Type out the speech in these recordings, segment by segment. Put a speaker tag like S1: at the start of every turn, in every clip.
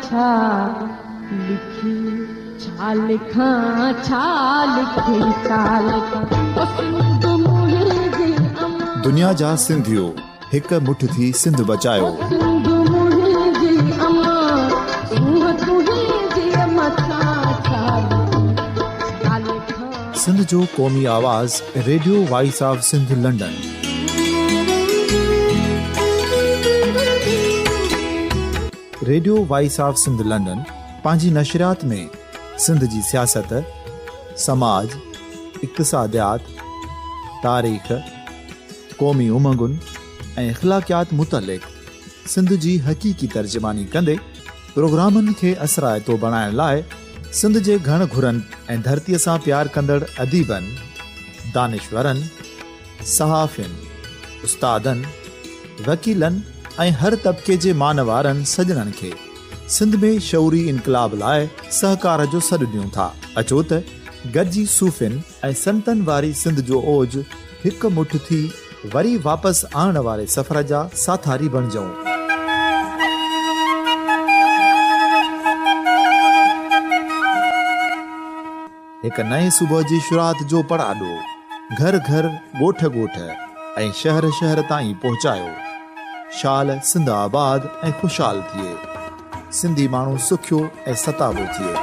S1: छा लिखी छा लिखां छा लिखी छा लिखां
S2: दुनिया जा सिंधियो हिक मुठ थी सिंध बचायो। सिंध जो क़ौमी आवाज़ radio voice of Sindh London. Radio voice of Sindh London पंहिंजी नशरियात में सिंध जी सियासत, समाज, इक़्तिसादियात, तारीख़, क़ौमी उमंगुनि ऐं अख़लाक़ियात मुतलिक़ सिंध जी हक़ीक़ी तर्जुमानी कंदे प्रोग्रामनि खे असराइतो बणाइण लाइ सिंध जे घण घुरनि ऐं धरतीअ सां प्यार कंदड़ अदीबनि, दानिशवरनि, सहाफ़ियुनि, उस्तादनि, वकीलनि ऐं हर तबिके जे मानवारनि सजणनि खे सिंध में शऊरी इनक़लाब लाइ सहकार जो सॾु ॾियूं था। अचो त गॾिजी सूफ़ियुनि ऐं संतनि वारी सिंध जो ओज हिक मुठ थी वरी वापसि आणण वारे सफ़र जा साथारी बणिजऊं। हिक नए सुबुह जी शुरूआत जो पड़ाॾो घर घर, ॻोठ ॻोठ ऐं शहर शहर ताईं पहुचायो। शाल सिंध आबाद ऐं ख़ुशहाल थिए, सिंधी माण्हू सुखियो ऐं सताबो थिए।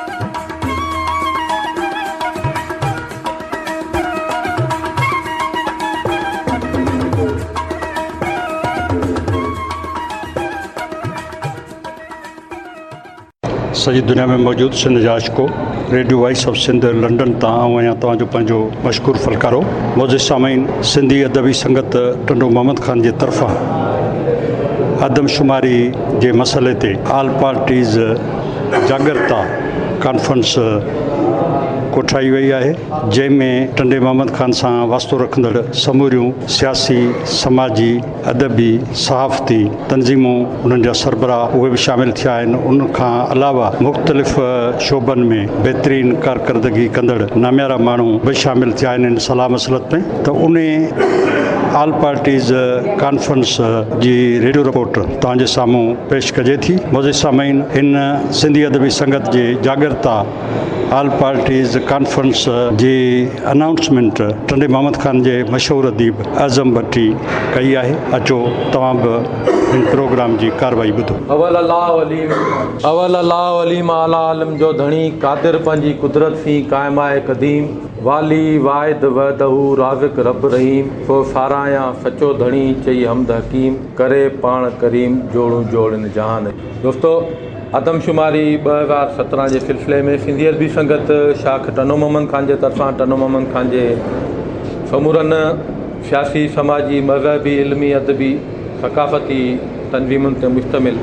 S3: सॼी दुनिया में मौजूदु सिंध जा आशिको radio voice of Sindh London तां आहियां तव्हांजो पंहिंजो मशकूर फ़नकारो। मोज़िज़ सामीन, सिंधी अदबी संगत टंडो मोहम्मद ख़ान जे तरफ़ां आदमशुमारी जे मसइले ते ऑल पार्टीज़ जागरता कॉन्फ्रेंस कोठाई वई आहे, जंहिंमें टंडे मोहम्मद ख़ान सां वास्तो रखंदड़ समूरियूं सियासी, समाजी, अदबी, सहाफ़ती तंज़ीमूं, उन्हनि जा सरबराह उहे बि शामिल थिया आहिनि। उनखां अलावा मुख़्तलिफ़ शोबनि में बहितरीन कारकर्दगी कंदड़ नामियारा माण्हू बि शामिल थिया आहिनि इन सलाह मसलत में। त उन ऑल पार्टीज़ कॉन्फ्रेंस जी रेडियो रिपोर्ट तव्हांजे साम्हूं पेश कजे थी। मोज़िज़ सामीन, हिन सिंधी अदबी संगत जे जागरता ऑल पार्टीज़ कॉन्फ्रेंस जी अनाउंसमेंट टंडे मोहम्मद ख़ान जे मशहूरु अदीब आज़म भट्टी कई आहे। अचो तव्हां बि हिन प्रोग्राम जी कार्रवाई ॿुधो।
S4: अवल अल्लाह वलीम आला आलम जो धणी कादिर पंहिंजी कुदरत सी क़ाइम आहे क़दीम, वाली वाहिद वहदहू राज़िक रब रहीम, सो सारायां सचो धणी चई हमद हकीम, करे पाण करीम जोड़ूं जोड़न जहान। दोस्तो, आदमशुमारी 2017 जे सिलसिले में सिंधी अदबी संगत शाख टनो मोहम्मद ख़ान जे तरफ़ां टनो मोहम्मद ख़ान जे समूरनि सियासी, समाजी, मज़हबी, इल्मी, अदबी, सकाफ़ती तंज़ीमुनि ते मुश्तमिल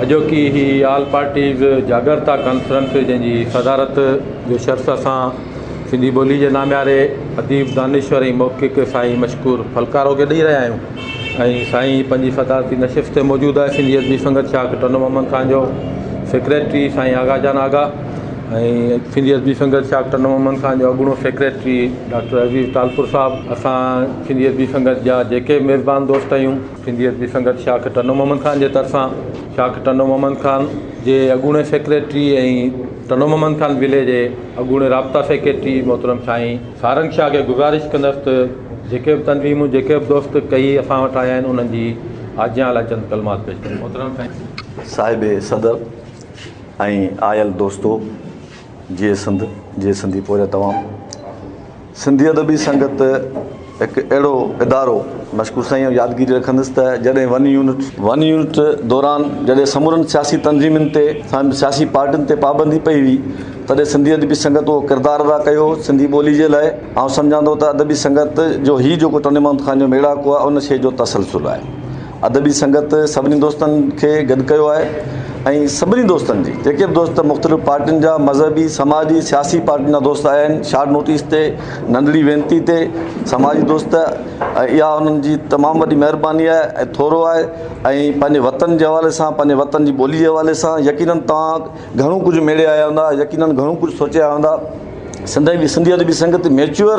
S4: अॼोकी ही ऑल पार्टीज़ जागरता कॉन्फ्रेंस जंहिंजी सदारत जो शर्फ़ सां सिंधी ॿोली जे नामियारे अदीब, दानिश्वर ऐं मौक़िक़ साईं मशकूर फ़लकारो खे ॾेई रहिया आहियूं। ऐं साईं पंहिंजी सदारती नशिस्त ते मौजूदु आहे सिंधी अदबी संगत शाख टनो मोहम्मद ख़ान जो सेक्रेटरी साईं आगाजान आगा ऐं सिंधी अदबी संगत शाख टनो मोहम्मद ख़ान जो अॻूणो सेक्रेटरी डॉक्टर अज़ीज़ तालपुर साहिबु। असां सिंधी अदबी संगत जा जेके मेज़बान दोस्त आहियूं, सिंधी अदबी संगत शाख टनो मोहम्मद ख़ान जे तरफ़ां शाख टनो मोहम्मद ख़ान जे अॻूणे सेक्रेटरी ऐं टनो मोहम्मद ख़ान विले जे अॻूणे राब्ता सेक्रेटरी मोहतरम साईं सारंग शाह खे गुज़ारिश कंदसि त जेके बि तंज़ीमूं, जेके बि दोस्त कई असां वटि आया आहिनि, उन्हनि जी आज्ञा लाइ चंद कलमात पेश कनि। मोहतरम
S5: साहिब सदर ऐं आयल दोस्तो, जे सिंध जे सिंधी पोइ तमामु सिंधी अदबी संगत हिकु अहिड़ो इदारो मशकूर साईं यादगिरी रखंदुसि त जॾहिं वन यूनिट दौरान जॾहिं समूरनि सियासी तंज़ीमुनि ते, सियासी पार्टियुनि ते पाबंदी पई हुई, तॾहिं सिंधी अदबी संगत उहो किरदारु अदा कयो सिंधी ॿोली जे लाइ। ऐं सम्झां थो त अदबी संगत जो हीउ जेको टंडे मोहम्मद ख़ान जो मेड़ाको आहे, उन शइ जो तसलसुल आहे। अदबी संगत सभिनी दोस्तनि खे गॾु कयो आहे ऐं सभिनी दोस्तनि जी, जेके बि दोस्त मुख़्तलिफ़ पार्टियुनि जा, मज़हबी, समाजी, सियासी पार्टियुनि जा दोस्त आया आहिनि, शार्ट नोटिस ते, नंढड़ी वेनती ते समाजी दोस्त, इहा उन्हनि जी तमामु वॾी महिरबानी आहे ऐं थोरो आहे। ऐं पंहिंजे वतन जे हवाले सां, पंहिंजे वतन जी ॿोली जे हवाले सां यकीननि तव्हां घणो कुझु मेड़े आया हूंदा, यकीननि घणो कुझु सोचिया हूंदा। सिंधी अदबी संगत मैच्योर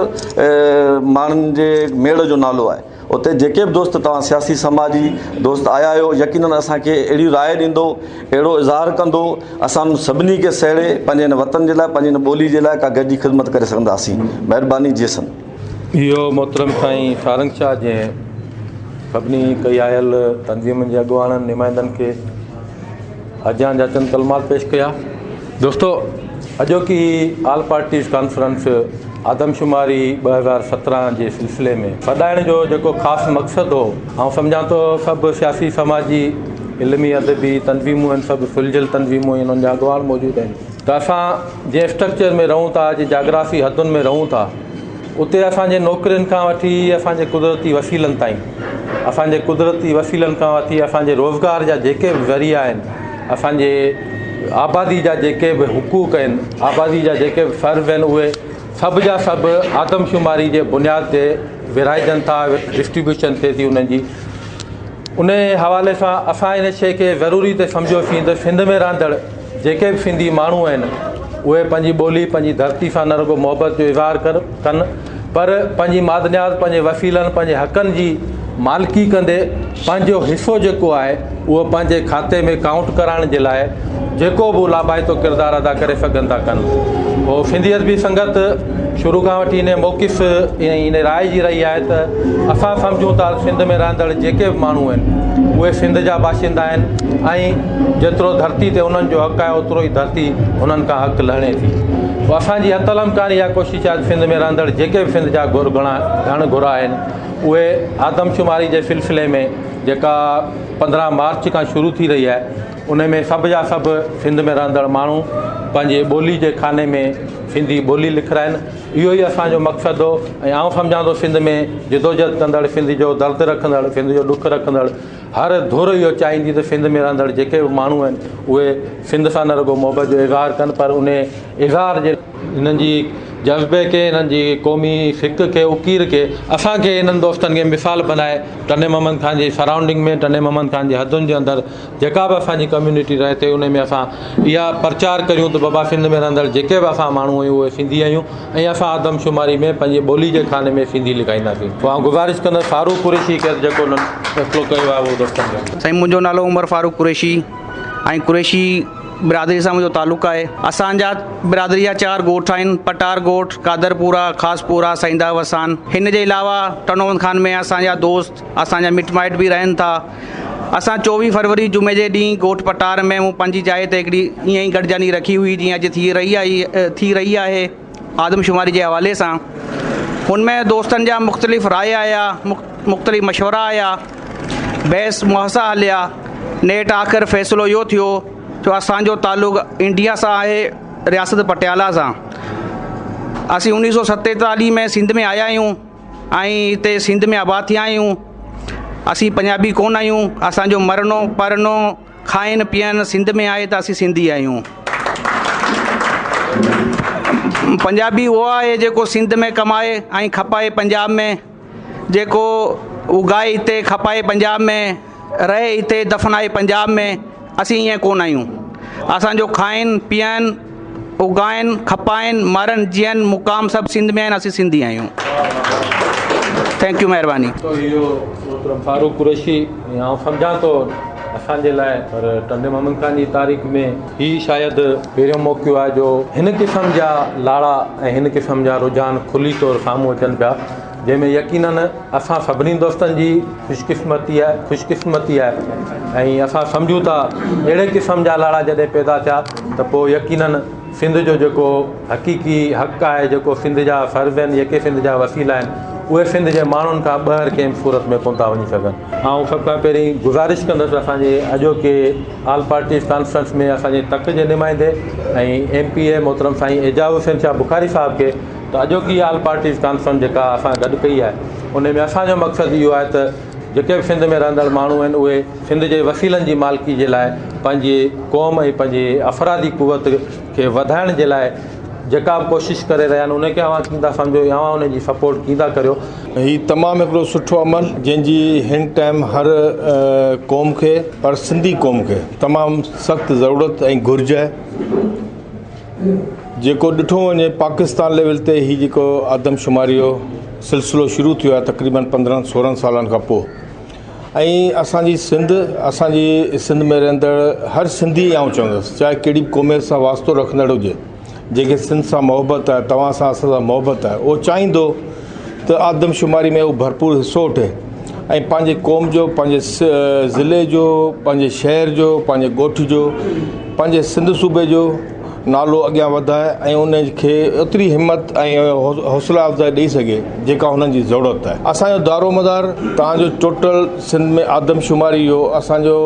S5: माण्हुनि जे मेड़ जो नालो आहे। उते जेके बि दोस्त तव्हां सियासी समाजी दोस्त आया आहियो यकीनन असांखे अहिड़ी राय ॾींदो, अहिड़ो इज़हार कंदो, असां सभिनी खे सहेड़े पंहिंजे हिन वतन जे लाइ, पंहिंजे हिन ॿोली जे लाइ का गॾिजी ख़िदमत करे सघंदासीं। महिरबानी जय सिंध।
S4: इहो मोहतरम साईं फारंग शाह जंहिं सभिनी कई आयल तंज़ीमुनि जे अॻुवाणनि नुमाइंदनि खे अजान जा चंद कलमात पेश कया। दोस्तो, अॼोकी ऑल पार्टीज़ कॉन्फ्रेंस आदमशुमारी 2017 जे सिलसिले में वधाइण जो जेको ख़ासि मक़सदु हो, ऐं सम्झां थो सभु सियासी समाजी इल्मी अदबी तनज़ीमूं आहिनि, सभु सुलझियल तनज़ीमूं आहिनि, उन्हनि जा अॻुवान मौजूदु आहिनि। त असां जंहिं स्ट्रक्चर में रहूं था, जे जाग्राफ़ी हदुनि में रहूं था, उते असांजे नौकरियुनि खां वठी असांजे कुदरती वसीलनि ताईं, असांजे कुदरती वसीलनि खां वठी असांजे रोज़गार जा जेके बि ज़रिया आहिनि, असांजे आबादी जा जेके बि हुकूक आहिनि, आबादी जा जेके बि फ़र्ज़ आहिनि, उहे सभु जा सभु आदमशुमारी जे बुनियाद ते विराइजनि था, डिस्ट्रीब्यूशन थिए थी उन्हनि जी। उन हवाले सां असां इन शइ खे ज़रूरी ते सम्झोसीं त सिंध में रहंदड़ जेके बि सिंधी माण्हू आहिनि, उहे पंहिंजी ॿोली पंहिंजी धरती सां न रुॻो मोहबत जो इज़हार कनि, पर पंहिंजी मादनियात, पंहिंजे वसीलनि, पंहिंजे हक़नि जी मालिकी कंदे पंहिंजो हिसो जेको आहे उहो पंहिंजे खाते में काउंट कराइण जे लाइ जेको बि लाभाइतो किरदारु अदा करे सघनि था कनि। पोइ सिंधियत बि संगत शुरू खां वठी इन मौक़िफ़ इन राय जी रही आहे त असां सम्झूं था सिंध में रहंदड़ जेके बि माण्हू आहिनि उहे सिंध जा बाशिंदा आहिनि, ऐं जेतिरो धरती ते उन्हनि जो हक़ु आहे ओतिरो ई धरती उन्हनि खां हक़ु लहणे थी। पोइ असांजी हथलम कान इहा कोशिशि आहे सिंध में रहंदड़ जेके बि सिंध जा घण घुरा आहिनि उहे आदमशुमारी जे सिलसिले में जेका 15 मार्च खां शुरू थी रही आहे, उन में सभु जा सभु सिंध में रहंदड़ माण्हू पंहिंजे ॿोली जे खाने में सिंधी ॿोली लिखाइनि। इहो ई असांजो मक़सदु हो, ऐं आउं सम्झां थो सिंध में जिदोजहद कंदड़, सिंध जो दर्दु रखंदड़, सिंध जो ॾुखु रखंदड़ हर धुर इहो चाहींदी त सिंध में रहंदड़ जेके बि माण्हू आहिनि उहे सिंध सां न रुॻो मोहबत जो इज़हार कनि, पर उन इज़हार जे हिननि जी जज़्बे खे, हिननि जी क़ौमी फ़िक्र खे, उकीर खे असांखे हिननि दोस्तनि खे मिसाल बनाए टने मोहम्मद ख़ान जी सराउंडिंग में, टने मोहम्मद ख़ान जी हदुनि जे अंदरि जेका बि असांजी कम्यूनिटी रहे थी, उन में असां इहा प्रचार करियूं त बाबा सिंध में रहंदड़ जेके बि असां माण्हू आहियूं उहे सिंधी आहियूं, ऐं असां आदमशुमारी में पंहिंजे ॿोली जे खाने में सिंधी लिखाईंदासीं। पोइ आउं गुज़ारिश कंदुसि फारूक कुरैशी खे जेको उन्हनि फ़ैसिलो कयो आहे उहो दोस्तनि खे।
S6: साईं, मुंहिंजो नालो उमर फारूक कुरैशी ऐं कुरैशी बिरादरी सां मुंहिंजो तालुक़ु आहे। असांजा बिरादरी जा 4 ॻोठ आहिनि, पटार ॻोठ, कादरपुरा, ख़ासपुरा, साईंदा वसान। हिन जे अलावा टनोमद खान में असांजा दोस्त, असांजा मिट माइट बि रहनि था। असां 24 फरवरी जुमे जे ॾींहुं ॻोठ पटार में मूं पंहिंजी जाइ ते हिकिड़ी ईअं ई गॾिजानी रखी हुई जीअं अॼु थी रही आहे आदमशुमारी जे हवाले सां। हुनमें दोस्तनि जा मुख़्तलिफ़ राय आया, मुख़्तलिफ़ मशवरा आया, बहस मुहासा हलिया। नेट आख़िर फ़ैसिलो इहो थियो जो असांजो तालुक़ु इंडिया सां आहे, रियासत पटियाला सां। असीं 1947 में सिंध में आया आहियूं ऐं हिते सिंध में आबाद थिया आहियूं। असीं पंजाबी कोन आहियूं, असांजो मरणो परणो खाइण पीअण सिंध में आहे त असीं सिंधी आहियूं। पंजाबी उहो आहे जेको सिंध में कमाए ऐं खपाए पंजाब में, जेको उगाए हिते खपाए पंजाब में, रहे हिते दफ़नाए पंजाब में। असीं ईअं कोन आहियूं। असांजो खाइण पीअण उगाइण खपाइण मरण जीअण मुक़ाम सभु सिंध में आहिनि, असीं सिंधी आहियूं। थैंक यू, महिरबानी।
S4: तो फारूक कुरैशी आउं सम्झां थो असांजे लाइ, पर टंडे मोहम्मद ख़ान जी तारीख़ में ही शायदि पहिरियों मौक़ो आहे जो हिन क़िस्म जा लाड़ा ऐं हिन क़िस्म जा रुझान खुली तौर साम्हूं अचनि पिया, जंहिंमें यकीनन असां सभिनी दोस्तनि जी ख़ुशकिस्मती आहे। ऐं असां सम्झूं था अहिड़े क़िस्म जा लाड़ा जॾहिं पैदा थिया त पोइ यकीनन सिंध जो जेको हक़ीक़ी हक़ु आहे, जेको सिंध जा फ़र्ज़ आहिनि, जेके सिंध जा वसीला आहिनि, उहे सिंध जे माण्हुनि खां ॿाहिरि कंहिं सूरत में कोन था वञी सघनि। ऐं सभ खां पहिरीं गुज़ारिश कंदुसि असांजे अॼोके ऑल पार्टीज़ कॉन्फ्रेंस में असांजे तक जे नुमाइंदे ऐं MPA मोहतरम साईं एजाज़ हुसैन शाह बुखारी साहिब खे त अॼोकी ऑल पार्टीज़ कॉन्फ्रेंस जेका असां गॾु कई आहे, उन में असांजो मक़सदु इहो आहे त जेके बि सिंध में रहंदड़ माण्हू आहिनि उहे सिंध जे वसीलनि जी मालिकी जे लाइ पंहिंजे क़ौम ऐं पंहिंजे अफ़रादी क़ुवत खे वधाइण जे लाइ जेका बि कोशिशि करे रहिया आहिनि उनखे अव्हां कींदा सम्झो, अव्हां उनजी सपोर्ट कींदा करियो।
S7: ही तमामु हिकिड़ो सुठो अमल जंहिंजी हिन टाइम हर क़ौम खे, पर सिंधी क़ौम खे तमामु सख़्तु ज़रूरत ऐं घुरिज आहे। जेको ॾिठो वञे पाकिस्तान लेवल ते ही जेको आदमशुमारी हो सिलसिलो शुरू थियो आहे तक़रीबन 15-16 सालनि खां पोइ। ऐं असांजी सिंध में रहंदड़ हर सिंधी आउं चवंदुसि, चाहे कहिड़ी बि क़ौमियत सां वास्तो रखंदड़ हुजे, जंहिंखे सिंध सां मोहबत आहे, तव्हां सां असां सां मोहबत आहे, उहो चाहींदो त आदमशुमारी में उहो भरपूर हिसो वठे ऐं पंहिंजे क़ौम जो, पंहिंजे ज़िले जो, पंहिंजे शहर जो, पंहिंजे ॻोठ जो, पंहिंजे सिंध सूबे जो नालो अॻियां वधाए ऐं उनखे एतिरी हिमत ऐं हौसला अफ़ज़ाई ॾेई सघे जेका हुननि जी ज़रूरत आहे। असांजो दारोमदार तव्हांजो टोटल सिंध में आदमशुमारी जो, असांजो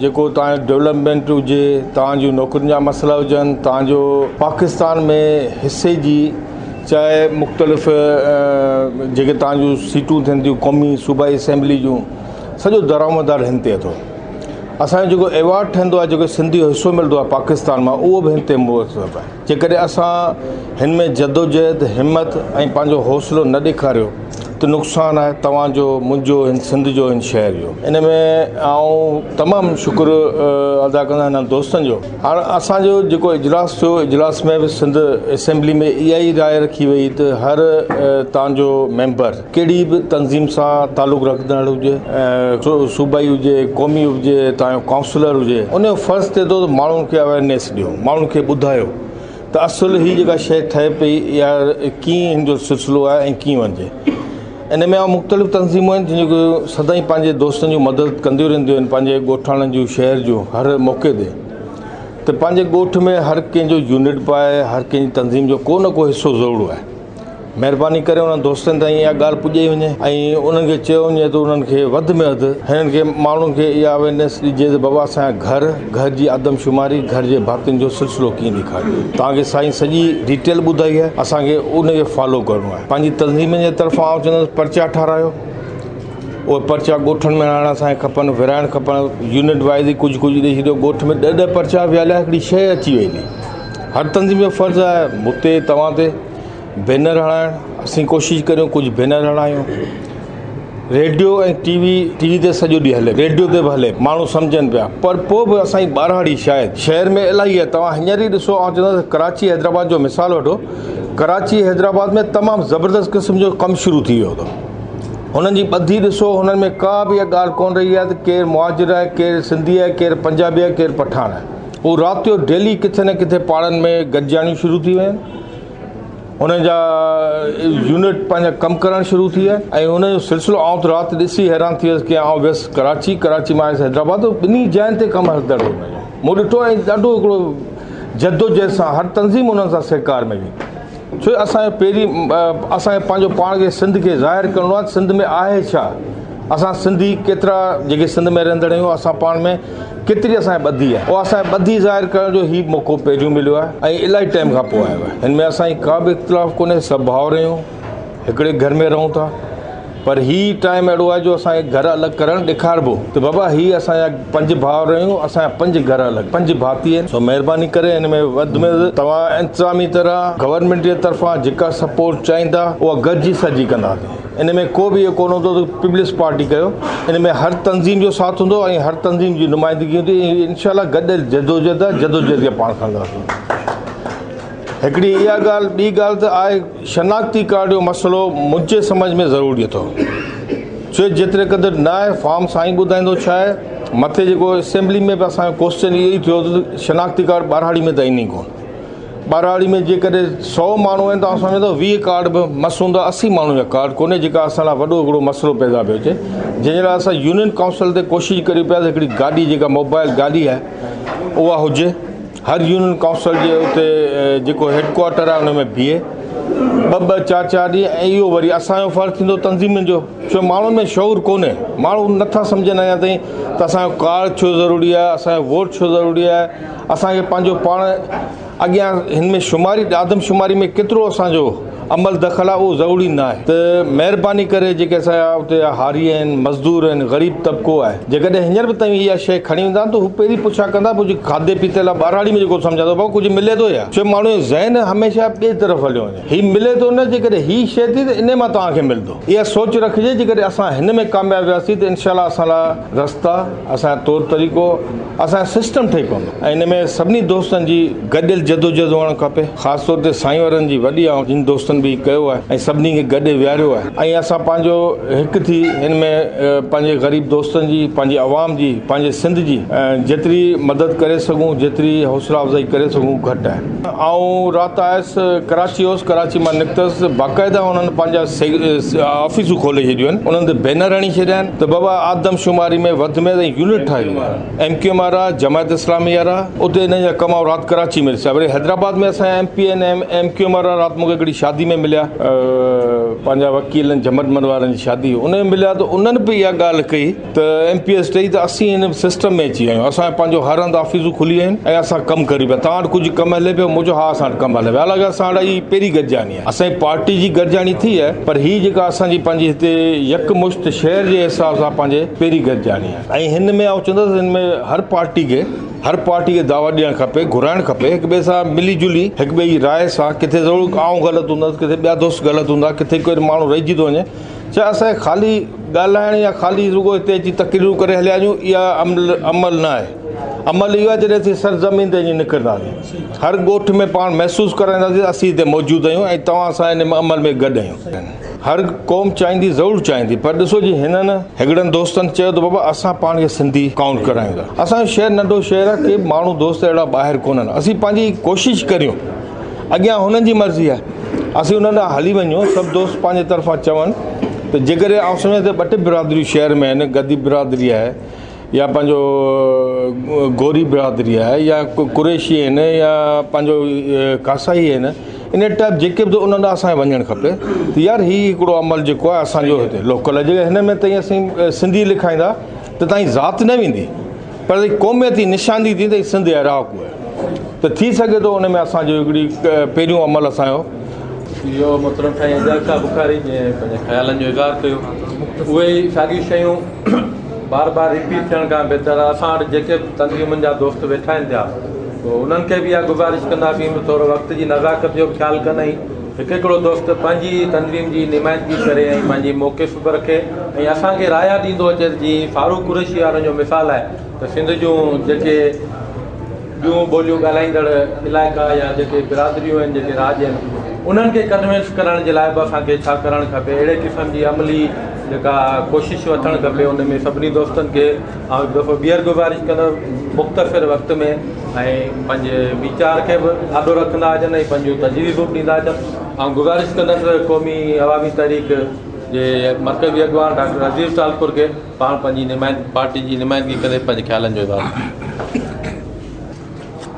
S7: जेको तव्हांजो डेवलपमेंट हुजे, तव्हांजूं नौकरियुनि जा मसइला हुजनि, तव्हांजो पाकिस्तान में हिसे जी चाहे मुख़्तलिफ़ जेके तव्हांजूं सीटूं थियनि थियूं क़ौमी सूबाई असेंबली जूं, सॼो दारोमदार हिन ते अथव। असांजो जेको एवॉर्ड ठहंदो आहे, जेको सिंधी जो हिसो मिलंदो आहे पाकिस्तान मां, उहो बि हिन ते मुहतसब आहे। जेकॾहिं असां हिन में जदोजहद, हिमत ऐं पंहिंजो हौसलो न ॾेखारियो त नुक़सानु आहे तव्हांजो, मुंहिंजो, हिन सिंध जो, हिन शहर जो। इन में आउं तमामु शुक्र अदा कंदा हिन दोस्तनि जो। हाणे असांजो जेको इजलास थियो, इजलास में बि सिंध असेंबली में इहा ई राय रखी वई त हर तव्हांजो मेंबर कहिड़ी बि तंज़ीम सां तालुक़ु रखंदड़ हुजे, सूबाई हुजे, क़ौमी हुजे, तव्हांजो काउंसलर हुजे, उनजो फ़र्ज़ु थिए थो त माण्हुनि खे अवेयरनेस ॾियो, माण्हुनि खे ॿुधायो त असुलु हीअ जेका शइ ठहे पई इहा कीअं हिन जो सिलसिलो आहे ऐं कीअं वञिजे। इन में मुख़्तलिफ़ तंज़ीमूं आहिनि जिन सदाईं पंहिंजे दोस्तनि जी मदद कंदियूं रहंदियूं आहिनि, पंहिंजे ॻोठाणनि जूं, शहर जूं, हर मौक़े ते। त पंहिंजे ॻोठ में हर कंहिंजो यूनिट पाए, हर कंहिंजी तंज़ीम जो को न को हिसो ज़रूरु आहे। महिरबानी करे उन्हनि दोस्तनि ताईं इहा ॻाल्हि पुॼे वञे ऐं उन्हनि खे चयो वञे त उन्हनि खे वधि में वधि हिननि खे माण्हुनि खे इहा अवेयरनेस ॾिजे त बाबा असांजा घर जी आदमशुमारी, घर जे भातियुनि जो सिलसिलो कीअं ॾेखारियो। तव्हांखे साईं सॼी डिटेल ॿुधाई आहे, असांखे उनखे फॉलो करिणो आहे। पंहिंजी तंज़ीम जे तरफ़ां आउं चवंदुसि पर्चा ठारायो, उहे पर्चा ॻोठनि में हाणे असांखे खपनि, विराइणु खपनि, यूनिट वाइज़ ई कुझु ॾेई छॾियो। ॻोठ में 10 पर्चा वियालिया, हिकिड़ी शइ अची वई हुई। हर तंज़ीम जो फ़र्ज़ु आहे मूं तव्हां ते बैनर हणाइणु, असीं कोशिशि करियूं कुझु बैनर हणायूं। रेडियो ऐं टीवी ते सॼो ॾींहुं हले, रेडियो ते बि हले, माण्हू सम्झनि पिया, पर पोइ बि असांजी ॿारहाड़ी शायदि शहर में इलाही आहे। तव्हां हींअर ई ॾिसो, आउं चवंदुसि कराची हैदराबाद जो मिसाल वठो, कराची हैदराबाद में तमामु ज़बरदस्त क़िस्म जो कमु शुरू थी वियो अथव। हुननि जी ॿधी ॾिसो, हुननि में का बि इहा ॻाल्हि कोन रही आहे त केरु मुहाजिर आहे, केरु सिंधी आहे, केरु पंजाबी आहे, केरु पठान आहे। उहो राति जो डेली किथे न किथे पाड़नि में गॾिजाणियूं शुरू थी वियूं आहिनि, हुननि जा यूनिट पंहिंजा कमु करणु शुरू थी विया ऐं हुनजो सिलसिलो आउं त राति ॾिसी हैरान थी वियुसि की आउं वियुसि कराची मां आयुसि हैदराबाद, ॿिन्ही जॻहियुनि ते कमु हलंदड़ हुनजो मूं ॾिठो ऐं ॾाढो हिकिड़ो जदोजहद सां हर तंज़ीम हुननि सां सरकार में बि। छो असांजो पहिरीं असांखे पंहिंजो पाण खे सिंध खे ज़ाहिर करिणो आहे, सिंध में आहे छा, असां सिंधी केतिरा जेके सिंध में रहंदड़ आहियूं, असां पाण में केतिरी असांजी ॿधी आहे, उहो असांजी ॿधी ज़ाहिर करण जो ई मौक़ो पहिरियों मिलियो आहे ऐं इलाही टाइम खां पोइ आयो आहे। हिन में असांजी का बि इख़्तिलाफ़ु कोन्हे, सभु भाउर आहियूं, हिकिड़े घर में रहूं था, पर हीउ टाइम अहिड़ो आहे जो असांखे घर अलॻि करणु ॾेखारिबो त बाबा हीअ असांजा 5 भाउर आहियूं, असांजा 5 घर अलॻि, 5 भाती आहिनि। सो महिरबानी करे हिन में वधि में वधि तव्हां इंतिज़ामी तरह गवर्नमेंट जे तरफ़ां जेका सपोर्ट चाहींदा उहा गॾिजी सॼी कंदासीं। इन में को बि इहो कोन हूंदो त पीपल्स पार्टी कयो, इन में हर तंज़ीम जो साथ हूंदो ऐं हर तंज़ीम जी नुमाइंदगी हूंदी। इनशाला गॾियल जदोजहद आहे, जदोजहद खे पाण खणंदासीं। हिकिड़ी इहा ॻाल्हि, ॿी ॻाल्हि त आहे शनाख़्ती कार्ड जो मसइलो मुंहिंजे सम्झ में ज़रूरी अथव। छो जेतिरे क़दुरु न आहे, फॉर्म साईं ॿुधाईंदो छा आहे, मथे जेको असेंबली में बि असांजो क्वेश्चन इहो ई थियो त शनाख़्ती कार्ड ॿारहाड़ी में त ईंदी कोन। ॿारहाड़ी में जेकॾहिं 100 माण्हू आहिनि त असां सम्झो 20 कार्ड बि मस हूंदा, 80 माण्हुनि जा कार्ड कोन्हे, जेका असां लाइ वॾो हिकिड़ो मसइलो पैदा पियो अचे, जंहिंजे लाइ असां यूनियन काउंसिल ते कोशिशि करियूं पिया त हिकिड़ी गाॾी जेका मोबाइल गाॾी आहे उहा हुजे, हर यूनियन काउंसिल जे उते जेको हेडक्वाटर आहे उन में बीहे 2-2 4-4 ॾींहं। ऐं इहो वरी असांजो फ़र्क़ु थींदो तंज़ीमुनि जो, छो माण्हुनि में शौर कोन्हे, माण्हू नथा सम्झनि अञा ताईं त असांजो कार्ड छो ज़रूरी आहे, असांजो वोट छो ज़रूरी आहे, असांखे पंहिंजो पाण अॻियां हिन में शुमारी, आदमशुमारी में केतिरो असांजो अमल दख़ल आहे उहो ज़रूरी न आहे। त महिरबानी करे जेके असांजा उते हारी आहिनि, मज़दूर आहिनि, ग़रीब तबिको आहे, जेकॾहिं हींअर बि ताईं इहा शइ खणी वेंदा त हू पहिरीं पुछा कंदा, पोइ खाधे पीते लाइ ॿारहाड़ी में जेको सम्झा थो भाऊ कुझु मिले थो या, छो माण्हू जो ज़हन हमेशह ॿिए तरफ़ हलियो वञे, हीउ मिले थो न, जेकॾहिं हीअ शइ थी त इन मां तव्हांखे मिलंदो। इहा सोच रखिजे, जेकॾहिं असां हिन में कामयाबु वियासीं त इनशाला असां लाइ रस्ता, असांजो तौर तरीक़ो, असांजो सिस्टम ठही पवंदो। ऐं इन में सभिनी दोस्तनि जी गॾियल जदोजहद हुअणु खपे, ख़ासि तौर ते साईं वारनि जी वॾी ऐं जिन दोस्तनि मार्गदर्शन बि कयो आहे ऐं सभिनी खे गॾु विहारियो आहे ऐं असां पंहिंजो हिकु थी हिन में पंहिंजे ग़रीब दोस्तनि जी, पंहिंजी आवाम जी, पंहिंजे सिंध जी जेतिरी मदद करे सघूं, जेतिरी हौसला अफ़ज़ाई करे सघूं घटि आहे। ऐं राति आयुसि कराची हुउसि, कराची मां निकितसि, बाक़ाइदा उन्हनि पंहिंजा ऑफिसूं खोले छॾियूं आहिनि, उन्हनि ते बैनर हणी छॾिया आहिनि त बाबा आदमशुमारी में वधि में यूनिट ठाही आहे, MQM वारा, जमायत इस्लामी वारा, उते हिन जा कमाउ राति कराची में ॾिसा। वरी हैदराबाद में असांजा MP ऐं MQM वारा राति मूंखे हिकिड़ी शादी में मिलिया, पंहिंजा वकील जमटमल वारनि जी शादी, उन में मिलिया त उन्हनि बि इहा ॻाल्हि कई त MPS टई त असीं हिन सिस्टम में अची विया आहियूं, असां पंहिंजो हर हंधि ऑफिसूं खुली आहिनि ऐं असां कमु करी पिया। तव्हां वटि कुझु कमु हले पियो, मुंहिंजो हा असां वटि कमु हले पियो। हालांकि असां वटि इहा पहिरीं गॾिजाणी आहे, असांजी पार्टी जी गॾिजाणी थी आहे, पर हीअ जेका असांजी पंहिंजी हिते यकमुश्त शहर जे हिसाब सां पंहिंजे पहिरीं गॾिजाणी आहे। ऐं हिन में आउं चवंदुसि हिन में हर पार्टी खे दावा ॾियणु खपे, घुराइणु खपे, हिक ॿिए सां मिली जुली हिक ॿिए जी राय सां। किथे ज़रूरु आउं ग़लति हूंदसि, किथे ॿिया दोस्त ग़लति हूंदा, किथे कोई माण्हू रहिजी थो वञे, छा असांखे ख़ाली ॻाल्हाइण या ख़ाली रुॻो हिते अची तकरीरूं करे हलिया वञूं, इहा अमल न आहे। अमल इहो आहे जॾहिं असीं सरज़मीन ते निकिरंदासीं, हर ॻोठ में पाण महसूसु कराईंदासीं असीं हिते मौजूदु आहियूं ऐं तव्हां सां हिन अमल में गॾु आहियूं। हर क़ौम चाहींदी, ज़रूरु चाहींदी, पर ॾिसो जी हिननि हिकिड़नि दोस्तनि चयो त बाबा असां पाण खे सिंधी काउंट करायूं था। असांजो शहर नंढो शहर आहे, के माण्हू दोस्त अहिड़ा ॿाहिरि कोन्हनि, असीं पंहिंजी कोशिशि करियूं, अॻियां हुननि जी मर्ज़ी आहे, असीं हुननि ॾांहुं हली वञूं। सभु दोस्त पंहिंजे तरफ़ां चवनि त जेकॾहिं आउं सम्झां त 2 टे बिरादरियूं शहर में आहिनि, गदी बिरादरी आहे या पंहिंजो गोरी बिरादरी आहे या कुरेशी आहिनि या पंहिंजो कासाई आहिनि, इन टाइप जेके बि उन्हनि ॾांहुं असांखे वञणु खपे त यार हीउ हिकिड़ो अमल जेको आहे असांजो हिते लोकल आहे। जेके हिन में ताईं असीं सिंधी लिखाईंदा त तव्हांजी ज़ात न वेंदी, पर क़ौमियती निशानी थी त सिंध इराक़ आहे, त थी सघे थो उन में असांजो हिकिड़ी पहिरियों अमल असांजो
S4: इहो मोहतरम साईं अजाका बुखारी जंहिं पंहिंजे ख़्यालनि जो इज़हार कयो, उहे ई साॻियूं शयूं बार बार रिपीट थियण खां बहितर असां वटि जेके बि तंज़ीमुनि जा दोस्त वेठा आहिनि पिया, उन्हनि खे बि इहा गुज़ारिश कंदासीं थोरो वक़्त जी नज़ाकत जो ख़्यालु कंदा। हिकिड़ो दोस्त पंहिंजी तंज़ीम जी नुमाइंदगी करे ऐं पंहिंजी मौक़िफ़ बि रखे ऐं असांखे राया ॾींदो अचे। जीअं फारूक कुरैशी वारनि जो मिसाल आहे त सिंध जूं जेके ॿियूं ॿोलियूं ॻाल्हाईंदड़ इलाइक़ा या जेके बिरादरियूं आहिनि, जेके राज आहिनि, उन्हनि खे कन्विंस करण जे लाइ बि असांखे छा करणु खपे, अहिड़े क़िस्म जी अमली जेका कोशिशि वठणु खपे। उन में सभिनी दोस्तनि खे ऐं हिकु दफ़ो ॿीहर गुज़ारिश कंदुमि मुख़्तसिर वक़्त में ऐं पंहिंजे वीचार खे बि आॾो रखंदा अचनि ऐं पंहिंजूं तजवीज़ूं बि ॾींदा अचनि। ऐं गुज़ारिश कंदुसि क़ौमी अवामी तहरीक जे मरकज़ी अॻवान डॉक्टर अज़ीज़ तालपुर खे पाण पंहिंजी पार्टी जी नुमाइंदगी करे पंहिंजे ख़्यालनि जो इज़हार।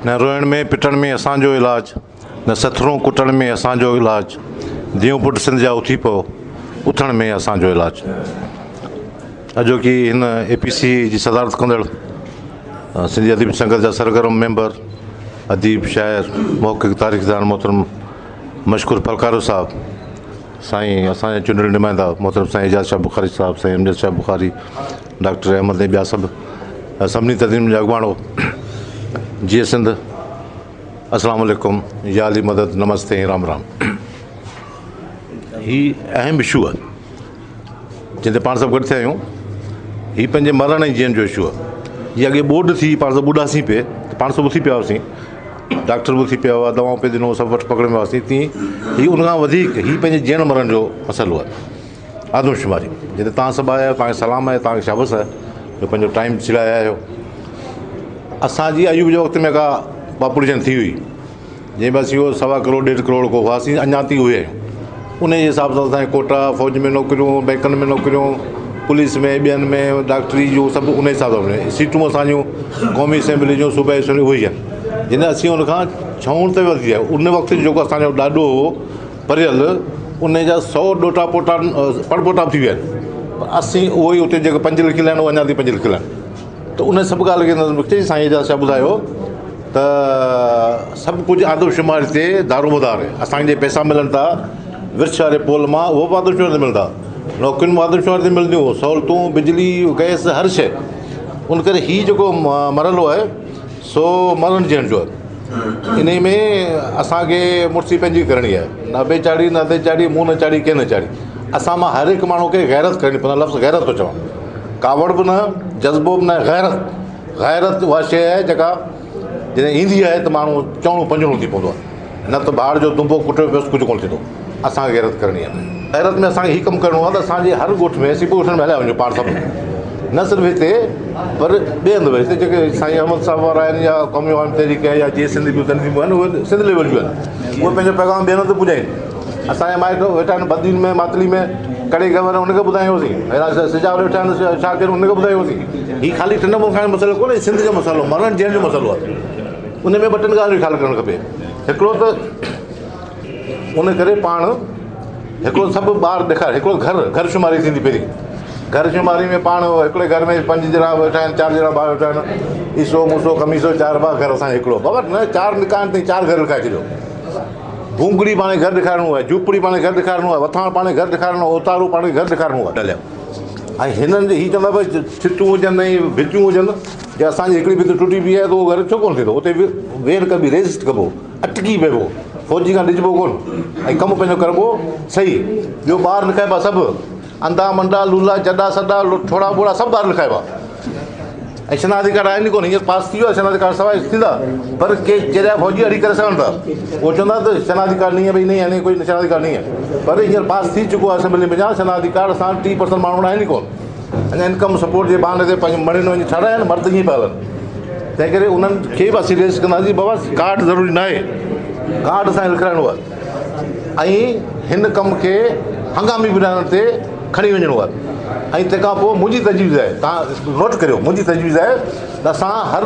S8: न रोइण में पिटण में असांजो इलाजु, न सथरूं कुटण में असांजो इलाजु, दियूं पुट सिंध जा उथी पियो उथण में असांजो इलाजु। अॼोकी हिन APC जी सदारत कंदड़ सिंधी अदीब संगत जा सरगर्म मेंबर, अदीब शाइर, मौक़िक़ तारीख़दार मोहतरम मशकूर फलकारो साहब, साईं असांजा चूंडियल नुमाइंदा मोहतरम साईं एजाज़ शाह बुखारी साहब, साईं अमजद शाह बुखारी, डॉक्टर अहमद ऐं ॿिया सभु सभिनी तंज़ीम जा अॻवाणो, जीअं सिंध, अस्सलाम वालेकुम, या अली मदद, नमस्ते ऐं राम राम। ही अहम इशू आहे जिते पाण सभु गॾु थिया आहियूं। हीउ पंहिंजे मरण ऐं जीअण जो इशू आहे। हीअ अॻे ॿोॾि थी पाण सभु ॿुॾासीं पिए त पाण सभु उथी पिया हुआसीं, डॉक्टर बि उथी पिया हुआ, दवाऊं पिए ॾिनो, सभु वटि पकड़ में हुआसीं। तीअं हीउ उनखां वधीक हीउ पंहिंजे जीअण मरण जो मसइलो आहे, आदमशुमारी। जिते तव्हां सभु आया आहियो, तव्हांखे सलाम आहे, तव्हांखे शाबस आहे जो पंहिंजो टाइम छिड़ाए आया आहियो। असांजी अयूब जे वक़्त में का पॉपुलेशन थी हुई जंहिं बसि इहो 1.25 करोड़ 1.5 करोड़ को हुआसीं, अञा ताईं उहे आहियूं। उन जे हिसाब सां असांखे कोटा, फ़ौज में नौकरियूं, बैंकनि में नौकरियूं, पुलिस में, ॿियनि में डॉक्टरी जूं, सभु उन हिसाब सां मिले। सीटूं असांजूं क़ौमी असेंबली जूं, सूबाई असेंबली उहे ई आहिनि। जिन असीं उनखां 6 ते वधी विया। उन वक़्तु जेको असांजो ॾाढो हो परियल, उन जा 100 ॾोटा पोटा पड़पोटा थी विया आहिनि। असीं उहो ई उते जेके 5 लिखियल आहिनि, उहे अञा ताईं 5 लिखियल आहिनि। त उन सभु ॻाल्हि खे मूंखे साईं एजाज़ शाह ॿुधायो त सभु कुझु आदमशुमारी ते दारोमदार आहे। असांखे पैसा मिलनि था विर्छ वारे पोल मां, उहो बि आदमशुमारी ते मिलंदा, नौकरियूं आदमशुमारी ते मिलंदियूं, सहूलियतूं, बिजली, गैस, हर शइ। उन करे हीउ जेको मरलो आहे सो मरण जीअण जो आहे। इन में असांखे मुर्सी पंहिंजी करणी आहे, न बे चाढ़ी, न ते चाढ़ी, मूं न चाढ़ी, के न चाढ़ी। असां मां हर हिकु माण्हू खे गैरत करणी पवंदी। लफ़्ज़ गैरत थो चवां, कावड़ बि न, जज़्बो बि न, गैरत। गैरत उहा शइ आहे जेका जॾहिं ईंदी आहे त माण्हू चवणो पंजणो थी पवंदो आहे, न त ॿार जो दुंबो कुटियो पियोसि कुझु कोन थींदो। असांखे गैरत करणी आहे। गैरत में असांखे हीउ कमु करिणो आहे त असांजे हर ॻोठ में सिपो ॻोठनि में हलिया वञो पाण सभु, न सिर्फ़ु हिते पर ॿिए हंधि बि। हिते जेके साईं अहमद साहब वारा आहिनि या क़ौमी अवामी तहरीक आहे या जीअं सिंधी ॿियूं तनज़ीमूं आहिनि उहे सिंध लेवल जूं आहिनि, उहे पंहिंजो पैगाम ॿियनि हंधि पुॼाइनि। असांजा माइट वेठा आहिनि बदियुनि में मातली में, कड़े गवर हुनखे ॿुधायोसीं, अहिड़ा सिजाब वेठा आहिनि छा कयूं हुनखे ॿुधायोसीं। हीउ ख़ाली टिन मुल्कनि जो मसइलो कोन्हे, सिंध जो मसइलो, मरण जैन जो मसइलो आहे। उन में ॿ टिनि ॻाल्हियूं ख़्यालु करणु खपे। हिकिड़ो त उन करे पाण हिकिड़ो सभु ॿार ॾेखारे, हिकिड़ो घर शुमारी थींदी पहिरीं। घर शुमारी में पाण हिकिड़े घर में 5 ॼणा वेठा आहिनि, 4 ॼणा ॿार वेठा आहिनि, ईसो मूसो कमीसो 4 ॿार घर असांजो हिकिड़ो, बाबा न 4 निकाह ताईं 4 घर लिखाए छॾियो। भूंगड़ी पाण घर ॾेखारिणो आहे, झूपड़ी पाण घर ॾेखारिणो आहे, वथाण पाण घर ॾेखारिणो आहे, उतारू पाण घर ॾेखारिणो आहे डलिया। ऐं हिननि जे हीअ चवंदा भई छितूं हुजनि ऐं भितियूं हुजनि, जे असांजी हिकिड़ी भित टुटी बीह आहे त उहो घर छो कोन्ह थींदो, उते वेर कबी, रेज़िस्ट कबो, अटकी पइबो, फौजी खां ॾिजबो कोन ऐं कमु पंहिंजो करबो सही। ॿियो ॿार लिखाइबा सभु, अंधा मंडा लूला जॾा सॾा ठोड़ा ॿोड़ा सभु ॿार लिखाइबा। ऐं शनार्थी कार्ड आहिनि कोन, हींअर पास थी वियो आहे शनार्थी कार्ड सवाइ थींदा, पर के जहिड़ा फौजी अड़ी करे सघनि था, उहो चवंदा त शनार्थी कार्ड नहीं है, भई नहीं है, कोई शनार्थी कार्ड नहीं है, पर हींअर पास थी चुको आहे असेंबली में। जा शनार्थी कार्ड असां 30% माण्हू आहिनि ई कोन, अञा इनकम सपोर्ट जे बहाने ते पंहिंजे मड़ियुनि वञी ठाहिराया आहिनि, मर्द ईअं पिया हलनि। तंहिं करे उन्हनि खे बि असीं रेस कंदासीं, बाबा कार्ड ज़रूरी न आहे, कार्ड असांखे लिखाइणो आहे ऐं हिन कम खे हंगामी बुनियाद ते खणी वञिणो आहे। ऐं तंहिंखां पोइ मुंहिंजी तजवीज़ आहे, तव्हां नोट करियो, मुंहिंजी तजवीज़ आहे त असां हर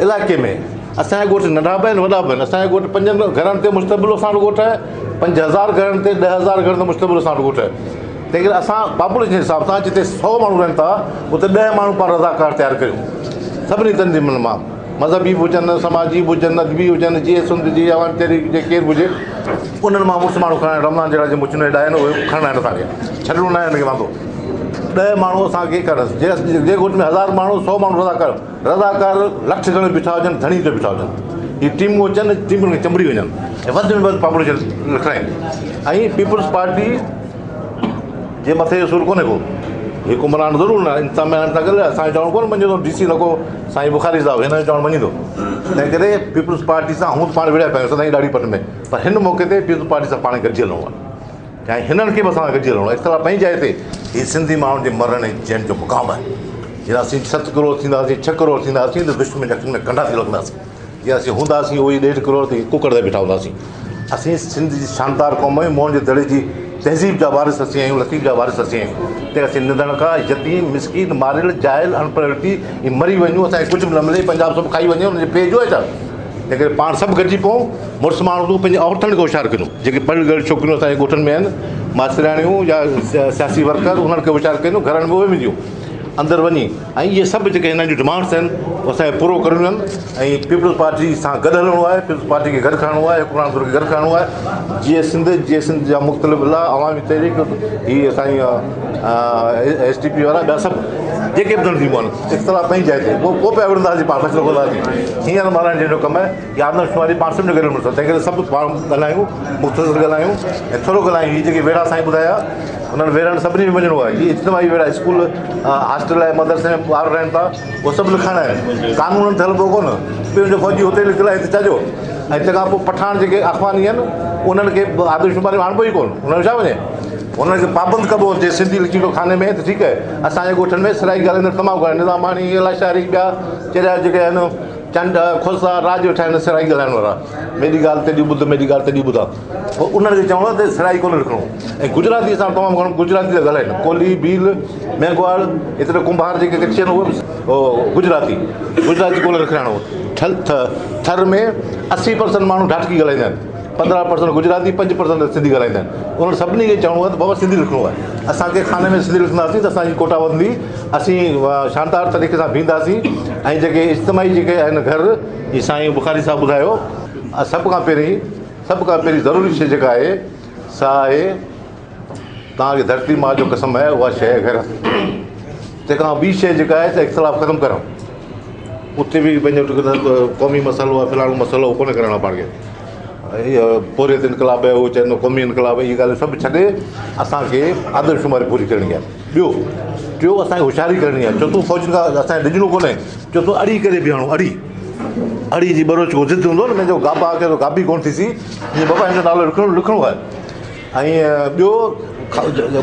S8: इलाइक़े में, असांजा ॻोठ नंढा बि आहिनि वॾा बि आहिनि, असांजा ॻोठ 5 घरनि ते मुश्तबिल असां वटि ॻोठ आहे, 5000 घरनि ते 10,000 घर ते मुश्तबिल असां वटि ॻोठ आहे। तंहिं करे असां पॉपुलेशन जे हिसाब सां जिते 100 माण्हू रहनि था उते 10 माण्हू पाण रज़ाकार तयारु करियूं, सभिनी तनज़ीमुनि मां, मज़हबी बि हुजनि, समाजी बि हुजनि, अदबी हुजनि, जीअं सिंध जी अवामी तहरीक जे केरु हुजे, उन्हनि मां मुड़ुसु माण्हू खणणु, रमज़ान जहिड़ा जे मुचूं हेॾा आहिनि उहे खणणा आहिनि असांखे, छॾिणो न आहे हिनखे वांदो। 10 माण्हू असांखे करणु, जे ॻोठ में 1000 माण्हू 100 माण्हू रज़ाकार लख घणे बीठा हुजनि, धणी ते बीठा हुजनि, हीअ टीमूं अचनि, टीमुनि खे चंबड़ी वञनि ऐं वधि में वधि पॉपुलेशन लिखाइनि। ऐं पीपुल्स पार्टी जे मथे जो सूरु कोन्हे को, हुकुमरान ज़रूरु न इंतिज़ाम में था करे, असांजो चवणु कोन मञींदो, DC लॻो साईं बुखारी साहिबु हिन जो चवणु मञींदो। तंहिं करे पीपुल्स पार्टी सां हूं पाण विड़िया पिया सदाईं ॾाढी पट में, पर हिन मौक़े ते पीपुल्स पार्टी सां पाण गॾिजी हलणो आहे ऐं हिननि खे बि असां गॾिजी हलणो आहे। इख़्तिलाफ़ पंहिंजी जाइ ते हीअ सिंधी माण्हुनि जे मरण ऐं जैन जो मुक़ाम आहे। जीअं असीं 7 करोड़ थींदासीं, 6 करोड़ थींदासीं त विश्व में अखियुनि में कंडा थी लॻंदासीं। जीअं असीं हूंदासीं उहो ई 1.5 करोड़ ते कुकड़ ते बीठा हूंदासीं। असीं सिंध जी शानदार क़ौम आहियूं, मोहन जे दड़े जी तहज़ीब जा वारिस असीं आहियूं, लतीफ़ जा वारिस असीं आहियूं। ते असीं निधण खां यतीम, मिसकीन, मारियल, जाइल, अनपढ़ व्यक्ति ही मरी वञूं, असांखे कुझु बि न मिले, पंजाब सभु खाई वञे, हुनजे पेज आहे छा? तंहिं करे पाण सभु गॾिजी पऊं, मुड़ुसु माण्हू तूं पंहिंजे औरतुनि खे होशियारु कयूं, जेके पढ़ियल गढ़ियल छोकिरियूं असांजे ॻोठनि में आहिनि, मास्तरियाणियूं या सियासी वर्कर, उन्हनि खे होशियारु कयूं, घरनि में उहे विझूं अंदरि वञी। ऐं इहे सभु जेके हिननि जूं डिमांड्स आहिनि उहे असांखे पूरो करणियूं आहिनि ऐं पीपुल्स पार्टी सां गॾु हलणो आहे, पीपुल्स पार्टी खे गॾु खणणो आहे, हुकुमरान खे गॾु खणणो आहे। जीअं सिंध जा मुख़्तलिफ़ इला अवामी तहरीक, हीअ असांजी SDP वारा ॿिया सभु जेके बि तनज़ीमूं आहिनि, इख़्तिलाफ़ पंहिंजी जाइ ते पोइ पिया विढ़ंदासीं, पाण फ़ैसिलो कंदासीं। हींअर मारण जंहिंजो कमु आहे या आदमशुमारी पाण सभु गॾु मिलंदो, तंहिं करे सभु पाण ॻाल्हायूं, मुख़्तसिर ॻाल्हायूं ऐं थोरो ॻाल्हायूं। हीअ जेके वेड़ा साईं ॿुधाया, उन्हनि वेड़नि सभिनी में वञिणो आहे। हीअ इज्तिमाही वेड़ा, स्कूल, हॉस्टल आहे, मदरसे में ॿार रहनि था, उहे सभु लिखाइणा आहिनि। कानून थियल पियो कोन, ॿियो जो फ़ौजी हुते लिखियलु आहे हिते छाजो। ऐं तंहिंखां पोइ पठान जेके अख़वानी आहिनि उन्हनि खे आदमशुमारी में आणिबो ई कोन, उन्हनि छा वञे, उन्हनि खे पाबंद कबो जे सिंधी लिखी थो खाने में त ठीकु आहे। असांजे ॻोठनि में सराई ॻाल्हाईंदड़ तमामु घणा, निज़ामानी, इलाशारी, ॿिया चहिरा जेके आहिनि, चंड, खोसा, राज वेठा आहिनि सराई ॻाल्हाइण वारा, मेरी ॻाल्हि तॾहिं ॿुध, मेरी ॻाल्हि तॾहिं ॿुधा, पोइ उन्हनि खे चवणो आहे त सराई कोन लिखणो। ऐं गुजराती असां तमामु घणो गुजराती था ॻाल्हाइनि, कोली, भील, मेघवाड़, एतिरा कुंभार जेके कच्ची आहिनि उहे गुजराती कोन लिखाइणो। थर में 80% माण्हू ढाटकी ॻाल्हाईंदा आहिनि, 15% गुजराती, 5% सिंधी ॻाल्हाईंदा आहिनि। उन्हनि सभिनी खे चवणो आहे त बाबा सिंधी लिखणो आहे। असांखे खाने में सिंधी लिखंदासीं त असांजी कोटा वधंदी, असीं शानदार तरीक़े सां बीहंदासीं। ऐं जेके इज्तिमाही जेके आहिनि घर, इहे साईं बुखारी साहिबु ॿुधायो, सभु खां पहिरीं ज़रूरी शइ जेका आहे सा आहे तव्हांखे धरती मां जो कसम आहे, उहा शइ आहे घर। तंहिंखां ॿी शइ जेका आहे त इख़्तिलाफ़ ख़तमु करूं। उते बि पंहिंजो क़ौमी मसइलो आहे, फिलहाल मसइलो उहो कोन्हे करणो पाण खे। पोरियत इनकलाब आहे, उहो चवंदो क़ौमी इनकलाब आहे, इहे ॻाल्हियूं सभु छॾे असांखे आदमशुमारी पूरी करणी आहे। टियों असांखे होशियारी करणी आहे। चोथों फ़ौजियुनि खां असांखे ॾिजणो कोन्हे। चोथों अड़ी करे बीहणो, अड़ी जी बरोच को ज़िद हूंदो न, मुंहिंजो गाबा के गाबी कोन थीसी, हीअं बाबा हिन जो नालो लिखणो आहे। ऐं ॿियो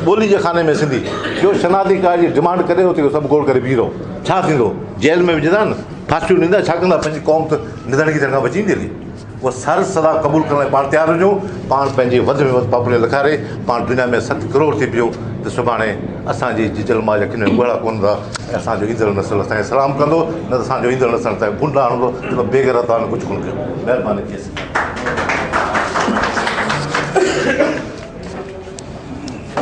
S8: ॿोली जे खाने में सिंधी ॿियो शनादी कार जी डिमांड करे उते सभु गोड़ करे बीहो छा थींदो जेल में विझंदा न फांसियूं ॾींदा छा कंदा पंहिंजी क़ौम त निधणगी थियण खां बची ईंदी हली उहा सर सदा क़बूल करण लाइ पाण तयारु हुजूं पाण पंहिंजी वधि में वधि पॉपुलर लिखारे पाण दुनिया में 7 करोड़ थी पियो त सुभाणे असांजी जिजल मां अखियुनि में ॻोड़ा कोन था ऐं असांजो ईंदड़ नस्ल असांखे सलाम कंदो न त असांजो ईंदड़ नस्ल असांखे गुंडा हणंदो त बेग़ैरत आहे कुझु कोन कयो महिरबानी थिएसि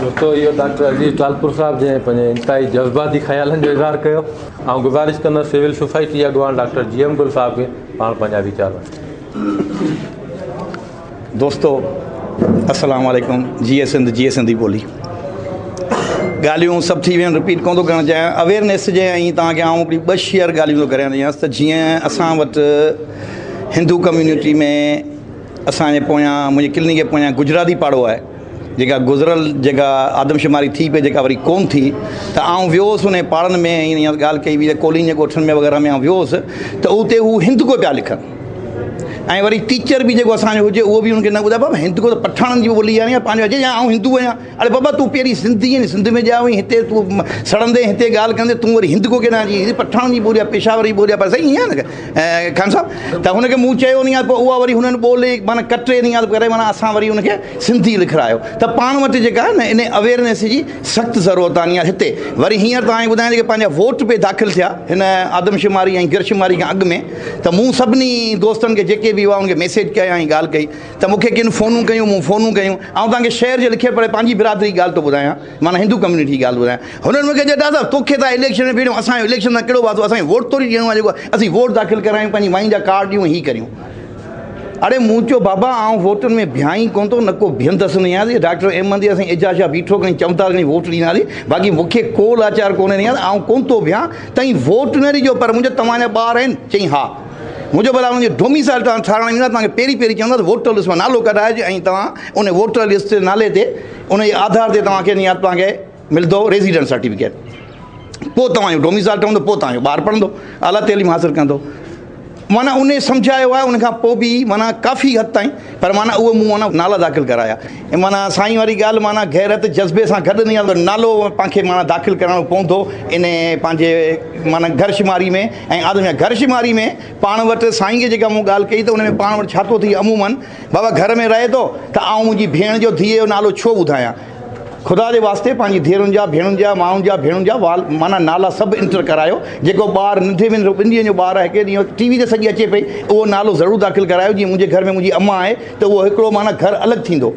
S4: दोस्तो इहो डॉक्टर अजीज तालपुर साहब जंहिं पंहिंजे इंतिहाई जज़्बाती ख़्यालनि जो इज़हार कयो ऐं गुज़ारिश कंदुसि सिविल सोसाइटी अॻुवान डॉक्टर GM गुल साहब खे पाण पंहिंजा वीचार
S6: दोस्तो अस्सलाम वालेकुम जीए सिंधी ॿोली ॻाल्हियूं सभु थी वियूं रिपीट कोन थो करणु चाहियां अवेयरनेस जे ऐं तव्हांखे आउं हिकिड़ी 2 शेयर ॻाल्हियूं थो करे ॾियां त जीअं असां वटि हिंदू कम्यूनिटी में असांजे पोयां मुंहिंजी क्लिनिक जे पोयां गुजराती पाड़ो आहे जेका गुज़िरियल जेका आदमशुमारी थी पई जेका वरी कोन थी त आउं वियोसि उन पाड़नि में ईअं ॻाल्हि कई हुई कोलिन जे ॻोठनि में वग़ैरह में आउं वियोसि त उते हू हिंदको पिया लिखनि ऐं वरी टीचर बि जेको असांजो हुजे उहो बि हुनखे न ॿुधाए बाबा हिंदको त पठाणनि जी ॿोली आहे या पंहिंजो अचे या आउं हिंदू आहियां अरे बाबा तूं पहिरीं सिंधी आहीं सिंध में ॼा हुई हिते तूं सड़ंदे हिते ॻाल्हि कंदे तूं वरी हिंदको केॾां अची पठाणनि जी ॿोली आहे पेशावर जी ॿोली आहे पर सही ईअं आहे न खान साहिबु त हुनखे मूं चयो नी आहे पोइ उहा वरी हुननि ॿोली माना कटे नी आहे करे माना असां वरी हुनखे सिंधी लिखायो त पाण वटि जेका आहे न इन अवेयरनेस जी सख़्तु ज़रूरत आहे हिते वरी हींअर तव्हांखे ॿुधायां जेके पंहिंजा वोट पे दाख़िल थिया हिन आदमशुमारी ऐं गिरशुमारी खां अॻु में त मूं सभिनी दोस्तनि खे जेके बि हुआ उनखे मैसेज कया ऐं ॻाल्हि कई त मूंखे किन फ़ोनूं कयूं मूं फ़ोनूं कयूं ऐं तव्हांखे शहर जे लिखे पढ़े पंहिंजी बिरादरी ॻाल्हि थो ॿुधायां माना हिंदू कम्यूनिटी ॻाल्हि ॿुधायां हुननि मूंखे चयो दादा तोखे त इलेक्शन में बीहूं असांजो इलेक्शन सां कहिड़ो वातो असांखे वोट थोरी ॾियणो आहे जेको असीं वोट दाख़िल करायूं पंहिंजी माई जा कार्ड ॾियूं हीअ करियूं अरे मूं चयो बाबा आउं वोटनि में बिहाई कोन थो न को बीहंदसि न आहियां डॉक्टर अहमदी असां एजाज शाह बीठो खणी चमता खणी वोट ॾींदासीं बाक़ी मूंखे को लाचार कोन्हे ॾियां आउं कोन थो बिहां तई वोट न ॾिजो पर मुंहिंजा तव्हांजा ॿार आहिनि चई हा मुंहिंजो भला हुनजो डोमिसाइल तव्हां ठाराइण ईंदा तव्हांखे पहिरीं चवंदा त वोटर लिस्ट मां नालो कढाइजो ऐं तव्हां उन वोटर लिस्ट नाले ते उनजे आधार ते तव्हांखे या तव्हांखे मिलंदो रेज़िडेंट सर्टिफिकेट पोइ तव्हांजो डोमिसाइल ठहंदो पोइ तव्हांजो ॿारु पढ़ंदो आला तइलीम हासिलु कंदो माना उन सम्झायो आहे उनखां पोइ बि माना काफ़ी हद ताईं पर माना उहो मूं माना नाला दाख़िल कराया ऐं माना साईं वारी ॻाल्हि माना गैरत जज़्बे सां गॾु नहीं आहे नालो तव्हांखे माना दाख़िल कराइणो पवंदो इन पंहिंजे माना घरशुमारी में ऐं आदमी घरशुमारी में पाण वटि साईं खे जेका मूं ॻाल्हि कई त उन में पाण वटि छा थो थिए अमूमन बाबा घर में रहे थो त आउं मुंहिंजी भेण जो धीअ जो नालो छो ॿुधायां ख़ुदा जे वास्ते पंहिंजी धीअरुनि जा भेणुनि जा माउनि जा भेणुनि जा माना नाला सभु इंटर करायो जेको ॿारु नंढे में ॿिनि ॾींहंनि जो ॿारु आहे हिकु ॾींहुं टीवी ते सॼी अचे पई उहो नालो ज़रूरु दाख़िल करायो जीअं मुंहिंजे घर में मुंहिंजी अम्मा आहे त उहो हिकिड़ो माना घर अलॻि थींदो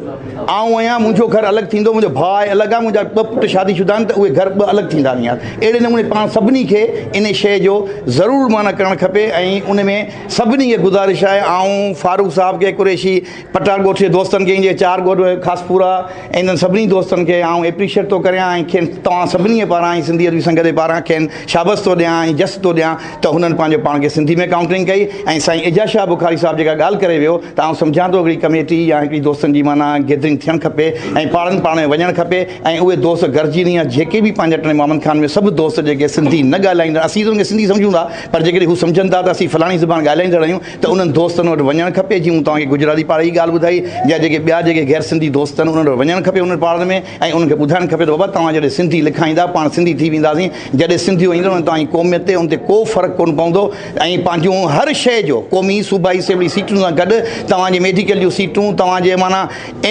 S6: आउं आहियां मुंहिंजो घर अलॻि थींदो मुंहिंजो भाउ आहे अलॻि आहे मुंहिंजा 2 पुट शादीशुदा आहिनि त उहे घर 2 अलॻि थींदा नी अहिड़े नमूने पाण सभिनी खे इन शइ जो ज़रूरु माना करणु खपे ऐं उन में सभिनी खे गुज़ारिश आहे आउं फारूक साहब खे कुरैशी पठार ॻोठ जे दोस्तनि खे ईंदे 4 ॻोठ ख़ासपुरा ऐं इन्हनि सभिनी दोस्तनि खे आउं एप्रिशिएट थो करियां ऐं खेनि तव्हां सभिनी पारां ऐं सिंधी अदबी संघ जे पारां खेनि शाबस थो ॾियां ऐं जस थो ॾियां त हुननि पंहिंजो पाण खे सिंधी में काउंटरिंग कई ऐं साईं एजाज शाह बुखारी साहब जेका ॻाल्हि करे वियो त आउं सम्झां थो हिकिड़ी कमेटी या हिकिड़ी दोस्तनि जी माना गैदरिंग थियणु खपे ऐं पाण में वञणु खपे ऐं उहे दोस्त गॾिजी नहीं आहे जेके बि पंहिंजा टे मोहम्मद खान में सभु दोस्त जेके सिंधी न ॻाल्हाईंदा असीं त उनखे सिंधी सम्झूं था पर जेकॾहिं हू सम्झनि था त असीं फलाणी ज़बान ॻाल्हाईंदा रहियूं त उन्हनि दोस्तनि वटि वञणु खपे जीअं तव्हांखे गुजराती पाड़े जी ॻाल्हि ॿुधाई या जेके ॿिया जेके गैर सिंधी दोस्त आहिनि उन्हनि वटि वञणु खपे उन पाड़नि में ऐं उन्हनि खे ॿुधाइणु खपे त बाबा तव्हां जॾहिं सिंधी लिखाईंदा पाण सिंधी थी वेंदासीं जॾहिं सिंधियूं ईंदो न तव्हांजी क़ौमियत ते उन ते को फ़र्क़ु कोन पवंदो ऐं पंहिंजूं हर शइ जो क़ौमी सूबाई असेंबली सीटूं सां गॾु तव्हांजी मेडिकल जूं सीटूं तव्हांजे माना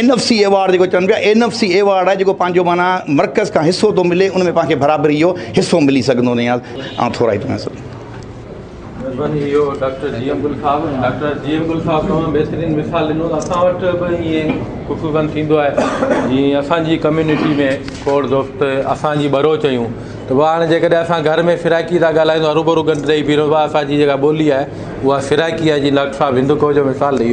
S6: NFC अवॉर्ड जेको चवनि पिया NFC अवॉर्ड आहे जेको पंहिंजो माना मर्कज़ खां हिसो थो मिले उन में तव्हांखे बराबरी जो हिसो मिली सघंदो न ऐं थोरा ई
S4: महिरबानी इहो डॉक्टर GM गुल साहब तमामु बहितरीनु मिसाल ॾिनो असां वटि बि ईअं ख़ुशूसन थींदो आहे जीअं असांजी कम्यूनिटी में खोड़ दोस्त असांजी ॿरो चयूं त भाउ हाणे जेकॾहिं असां घर में फिराइकी था ॻाल्हायूं रूबरू गंढ ॾेई बीहो भाउ असांजी जेका ॿोली आहे उहा फिराइकी आहे जीअं डॉक्टर साहब हिंदुको जो मिसाल ॾेई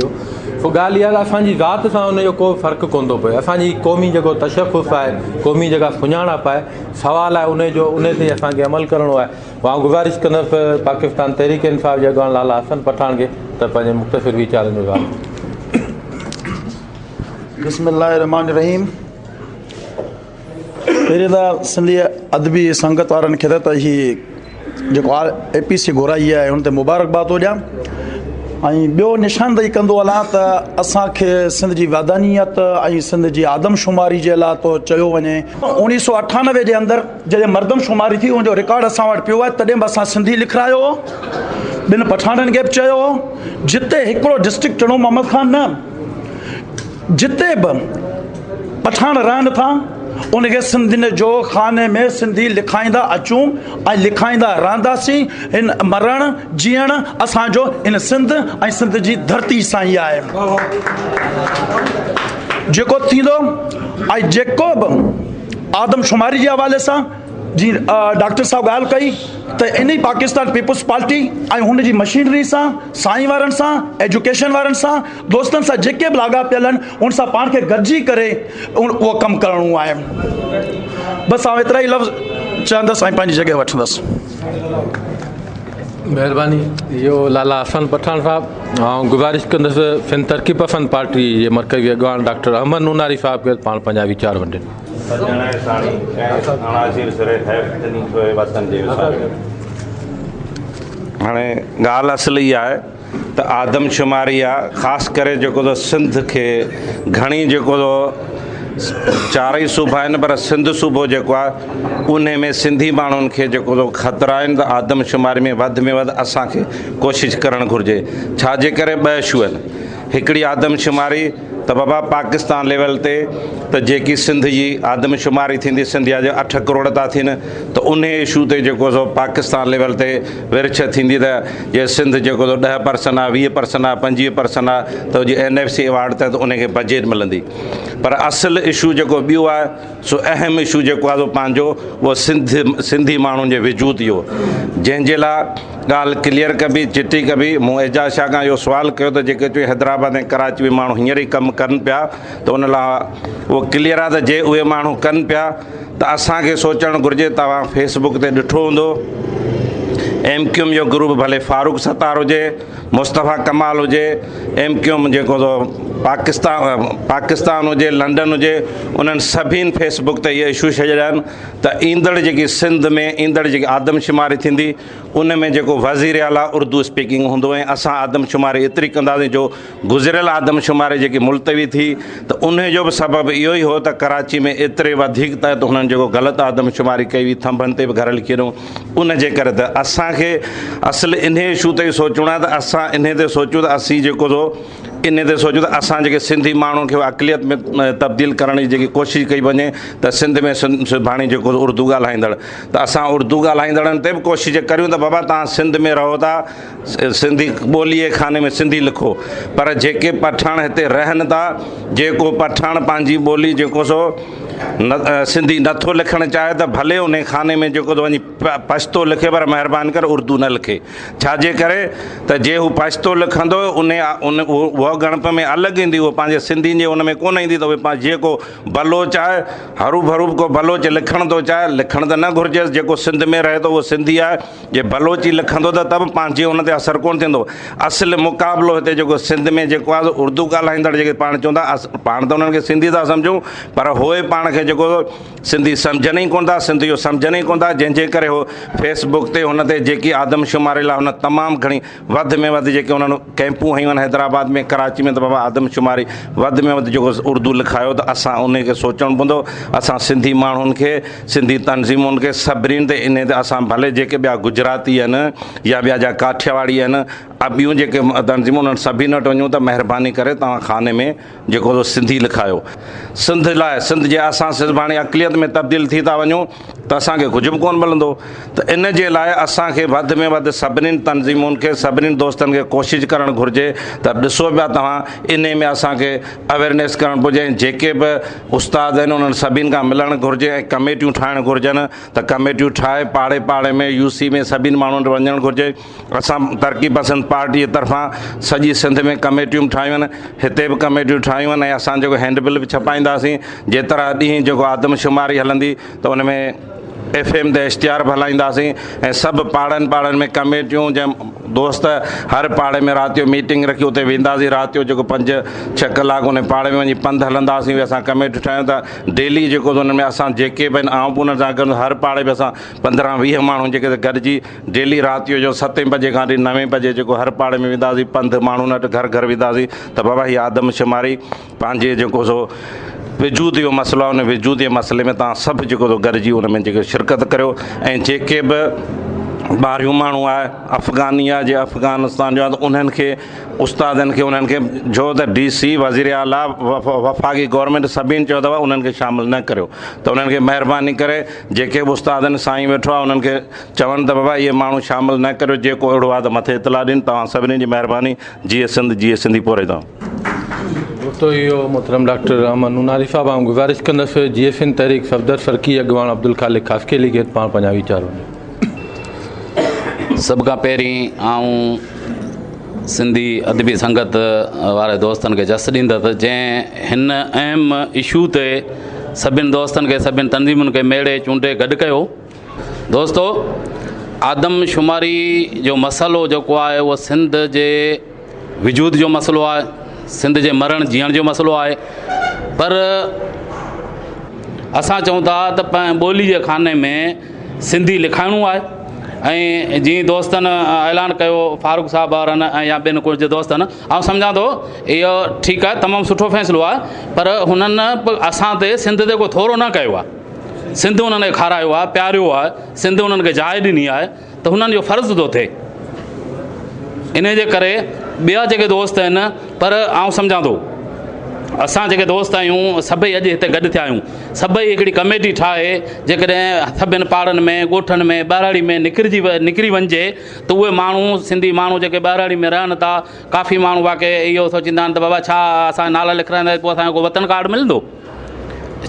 S4: पोइ ॻाल्हि इहा आहे असांजी ज़ात सां उनजो को फ़र्क़ु कोन थो पए असांजी क़ौमी जेको तशख़ुस आहे क़ौमी जेका सुञाणप आहे सुवालु आहे उनजो उन ते असांखे अमल करिणो आहे मां गुज़ारिश कंदुसि पाकिस्तान तहरीक इंसाफ़ जे अॻवान लाला हसन पठान खे त पंहिंजे मुख़्तसिर वीचारनि जो ॻाल्हि
S9: बिस्मिल्लाह रहमान रहीम पहिरीं त सिंधी अदबी संगत वारनि खे त हीअ जेको APC घुराई आहे हुन ते मुबारकबाद थो ॾियां ऐं ॿियो निशानदेही कंदो हलां त असांखे सिंध जी वैधानियत ऐं सिंध जी आदमशुमारी जे लाइ तो चयो वञे 1998 जे अंदरि जॾहिं मर्दमशुमारी थी उनजो रिकॉर्ड असां वटि पियो आहे, तॾहिं बि असां सिंधी लिखायो, ॿिनि पठाणनि खे बि चयो, जिते हिकिड़ो डिस्ट्रिक्ट चुनो मोहम्मद खान न, जिते बि पठाण रहनि था उनखे सिंधियुनि जो खाने में सिंधी लिखाईंदा अचूं ऐं लिखाईंदा रहंदासीं। हिन मरण जीअण असांजो इन सिंध ऐं सिंध जी धरती सां ई आहे। जेको थींदो ऐं जेको बि आदमशुमारी जे हवाले सां जी डॉक्टर साहब ॻाल्हि कई त इन ई पाकिस्तान पीपुल्स पार्टी ऐं हुनजी मशीनरी सां, साईं वारनि सां, एजुकेशन वारनि सां, दोस्तनि सां जेके बि लाॻापियल आहिनि उन सां पाण खे गॾिजी करे उहो कमु करिणो आहे। बसि आउं एतिरा ई लफ़्ज़ चवंदुसि ऐं पंहिंजी जॻह वठंदुसि।
S4: महिरबानी। इहो लाला हसन पठान साहब। ऐं गुज़ारिश कंदुसि सिंध तरक़ी पसंद पार्टी जे मरकज़ी अॻवान डॉक्टर अहमद नूनारी साहब खे पाण पंहिंजा वीचार वंडनि।
S10: हाणे ॻाल्हि असुल इहा आहे त आदमशुमारी आहे, ख़ासि करे जेको सिंध खे घणी जेको चारई सूबा आहिनि पर सिंध सूबो जेको आहे उन में सिंधी माण्हुनि खे जेको ख़तरा आहिनि त आदमशुमारी में वधि असांखे कोशिशि करणु घुरिजे। छाजे करे ॿ इशू आहिनि। हिकिड़ी आदमशुमारी त बाबा पाकिस्तान लेवल ते त जेकी सिंध जी आदमशुमारी थींदी, सिंधिया जो 8 करोड़ था थियनि, त उन इशू ते जेको पाकिस्तान लेवल ते विरछ थींदी त जे सिंध जेको 10% आहे, 20% आहे, 25% आहे त जे NFC अवार्ड ते उनखे बजेट मिलंदी। पर असुलु इशू जेको ॿियो आहे सो अहम इशू जेको आहे पंहिंजो उहो सिंधी माण्हुनि जे विजूद इहो, जंहिंजे लाइ ॻाल्हि क्लियर कबी, चिटी कबी। मूं एजाज शाह खां इहो सुवालु कयो त जेके चई हैदराबाद ऐं कराची में माण्हू हींअर ई कमु कनि पिया त उन लाइ उहो क्लियर आहे त जे उहे माण्हू कनि पिया त असांखे सोचणु घुरिजे। तव्हां फेसबुक ते ॾिठो हूंदो MQM जो ग्रुप, भले फारूक सत्तार हुजे, मुस्तफ़ा कमाल हुजे, MQM जेको पाकिस्तान हुजे, लंडन हुजे, उन्हनि सभिनि फेसबुक ते इहे इशू छॾिया आहिनि त ईंदड़ जेकी सिंध में ईंदड़ जेकी आदमशुमारी थींदी उन में जेको वज़ीर आला उर्दू स्पीकिंग हूंदो ऐं असां आदमशुमारी एतिरी कंदासीं जो गुज़िरियल आदमशुमारी जेकी मुलतवी थी त उन जो बि सबबु इहो ई हो त कराची में एतिरे वधीक त हुननि जेको ग़लति आदमशुमारी कई हुई, थंभनि ते बि घर लिखी ॾियूं, उन जे करे त असांखे असुलु इन इशू ते सोचणो आहे त असां इन ते सोचूं त असीं जेको इन ते सोचूं त असां जेके सिंधी माण्हुनि खे अक़लियत में तब्दील करण जी जेकी कोशिशि कई वञे त सिंध में सुभाणे जेको उर्दू ॻाल्हाईंदड़ त असां उर्दू ॻाल्हाईंदड़नि ते बि कोशिशि करियूं त बाबा तव्हां सिंध में रहो था, सिंधी ॿोलीअ खाने में सिंधी लिखो। पर जेके पठाण हिते रहनि था, जेको पठाण पंहिंजी ॿोली जेको सो सिंधी नथो लिखणु चाहे त भले उन खाने में जेको वञी पछतो लिखे पर महिरबानी करे उर्दू न लिखे। छाजे करे त जे हू पछतो लिखंदो उहा गणप में अलॻि ईंदी, उहो पंहिंजे सिंधियुनि जे उन में कोन ईंदी त उहे जेको बलोच आहे हरूब हरूब को बलोच लिखणु थो चाहे, लिखणु त न घुरिजे, जेको सिंध में रहे थो उहो सिंधी आहे, जे बलोची लिखंदो त बि पंहिंजे उन ते असरु कोन थींदो। असुलु मुक़ाबिलो हिते जेको सिंध में जेको आहे उर्दू ॻाल्हाईंदड़ जेके पाण चवंदा पाण त उन्हनि खे सिंधी था सम्झूं पर उहे पाण खे जेको सिंधी सम्झनि ई कोन था, सिंधी जो सम्झनि ई कोन था, जंहिंजे करे उहो फेसबुक ते हुन ते जेकी आदमशुमारी लाइ हुन तमामु घणी वधि में वधि जेके हुननि कैंपूं हयूं आहिनि हैदराबाद में, कराची में, त बाबा आदमशुमारी वधि में वधि जेको उर्दू लिखायो त असां उनखे सोचणु पवंदो। असां सिंधी माण्हुनि खे, सिंधी तनज़ीमुनि खे सभिनीनि ते इन ते असां भले जेके ॿिया गुजराती आहिनि या ॿिया जा काठियावाड़ी आहिनि, ॿियूं जेके तनज़ीमूं उन्हनि सभिनी वटि वञूं त महिरबानी करे तव्हां खाने में जेको सिंधी लिखायो। सिंध लाइ, सिंध जे असां सुभाणे अक़लियत में तब्दील थी था वञूं त असांखे कुझु बि कोन मिलंदो। त इन जे लाइ असांखे वधि में वधि सभिनीनि तनज़ीमुनि खे, सभिनीनि दोस्तनि खे कोशिशि करणु घुरिजे त ॾिसो पिया तव्हां इन में असांखे अवेयरनेस करणु घुरिजे। जेके बि उस्ताद आहिनि उन्हनि सभिनि खां मिलणु घुरिजे ऐं कमेटियूं ठाहिणु घुरिजनि त कमेटियूं ठाहे पाड़े पाड़े में UC में सभिनि माण्हुनि वटि वञणु घुरिजे। असां तरक़ी पसंद पार्टी जे तरफ़ां सॼी सिंध में कमेटियूं ठाहियूं आहिनि, हिते बि कमेटियूं ठाहियूं आहिनि ऐं असां जेको हैंडबिल बि छपाईंदासीं। जेतिरा ॾींहं जेको आदमशुमारी हलंदी त उन में FM ते इश्तिहार बि हलाईंदासीं ऐं सभु पाड़नि में कमेटियूं जंहिं दोस्त हर पाड़े में राति जो मीटिंग रखी उते वेंदासीं राति जो जेको 5-6 कलाक उन पाड़े में वञी पंधु हलंदासीं असां कमेटी ठाहियूं था डेली जेको हुन में असां जेके बि आऊं पूनर सां गॾु हर पाड़े में असां 15-20 माण्हू जेके गॾिजी डेली राति जो 7 बजे खां वठी 9 बजे जेको हर पाड़े में वेंदासीं पंधु माण्हू न घर घर वेंदासीं त बाबा हीअ आदमशुमारी पंहिंजे जेको सो वजूद जो मसइलो आहे उन वजूद जे मसइले में तव्हां सभु जेको सो गॾिजी उन में जेके शिरकत करियो ऐं जेके बि ॿाहिरियों माण्हू आहे अफ़गानी आहे जे अफ़गानिस्तान जो आहे त उन्हनि खे उस्तादनि खे उन्हनि खे जो त DC वज़ीर आला वफ़ाक़ी गवर्नमेंट सभिनि चयो अथव उन्हनि खे शामिलु न करियो त उन्हनि खे महिरबानी करे जेके बि उस्तादनि साईं वेठो आहे उन्हनि खे चवनि त बाबा इहे माण्हू शामिलु न करियो जेको अहिड़ो आहे त मथे इतला ॾियनि तव्हां सभिनी जी महिरबानी जीअं सिंधी पूरे अथव।
S4: दोस्तों इहो मोहतरम डॉक्टर अमन नूनारी साहब आऊं गुज़ारिश कंदुसि GFN तहरीक सफ़दर फ़रक़ी अॻवान अब्दुल ख़ालिक ख़ासकेली खे पाण पंहिंजा वीचार वञे।
S11: सभ खां पहिरीं आऊं सिंधी अदबी संगत वारे दोस्तनि खे जस ॾींदुसि जंहिं हिन अहम इशू ते सभिनि दोस्तनि खे सभिनि तंज़ीमुनि खे मेड़े चूंडे गॾु कयो। दोस्तो आदमशुमारी जो मसइलो जेको आहे उहो सिंध जे वजूद जो मसइलो आहे, सिंध जे मरण जीअण जो मसइलो आहे। पर असां चऊं था त ॿोली जे खाने में सिंधी लिखाइणो आहे ऐं जीअं दोस्तनि ऐलान कयो फारूक साहब वारनि ऐं या ॿियनि कुझु दोस्तनि ऐं सम्झां थो इहो ठीकु आहे तमामु सुठो फ़ैसिलो आहे पर हुननि असां ते सिंध ते को थोरो न कयो आहे। सिंध उन्हनि खे खारायो आहे प्यारियो आहे, सिंध उन्हनि खे जाइ ॾिनी आहे त हुननि जो फ़र्ज़ु थो थिए। इन जे करे ॿिया जेके दोस्त आहिनि पर आउं सम्झां थो असां जेके दोस्त आहियूं सभई अॼु हिते गॾु थिया आहियूं, सभई हिकिड़ी कमेटी ठाहे जेकॾहिं सभिनि पाड़नि में ॻोठनि में ॿाहिराड़ी में निकिरी वञिजे त उहे माण्हू सिंधी माण्हू जेके ॿाहिराड़ी में रहनि था काफ़ी माण्हू वाक़ई इहो सोचींदा आहिनि त बाबा छा असां नाला लिखाईंदा पोइ असांखे को वतन कार्ड मिलंदो,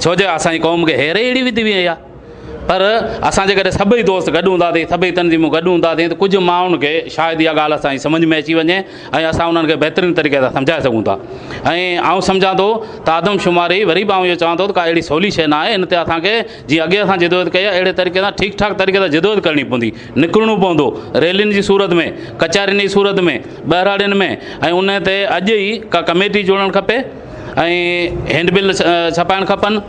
S11: छो जो असांजी क़ौम खे हेरे अहिड़ी विधी वई आहे। पर असां जेकॾहिं सभई दोस्त गॾु हूंदासीं सभई तंज़ीमूं गॾु हूंदासीं त कुझु माण्हुनि खे शायदि इहा ॻाल्हि असांजी सम्झ में अची वञे ऐं असां उन्हनि खे बहितरीन तरीक़े सां सम्झाए सघूं था। ऐं आउं सम्झां थो त आदमशुमारी वरी बि आउं इहो चवां थो त का अहिड़ी सवली शइ न आहे, इन ते असांखे जीअं अॻे असां जिदोद कई आहे अहिड़े तरीक़े सां ठीकु ठाक तरीक़े सां जिदोद करणी पवंदी, निकिरणो पवंदो रैलियुनि जी सूरत में, कचहरियुनि जी सूरत में, ॿाहिराड़ियुनि में ऐं उन ते अॼु ई का कमेटी जोड़णु खपे ऐं हैंडबिल छपाइणु खपनि।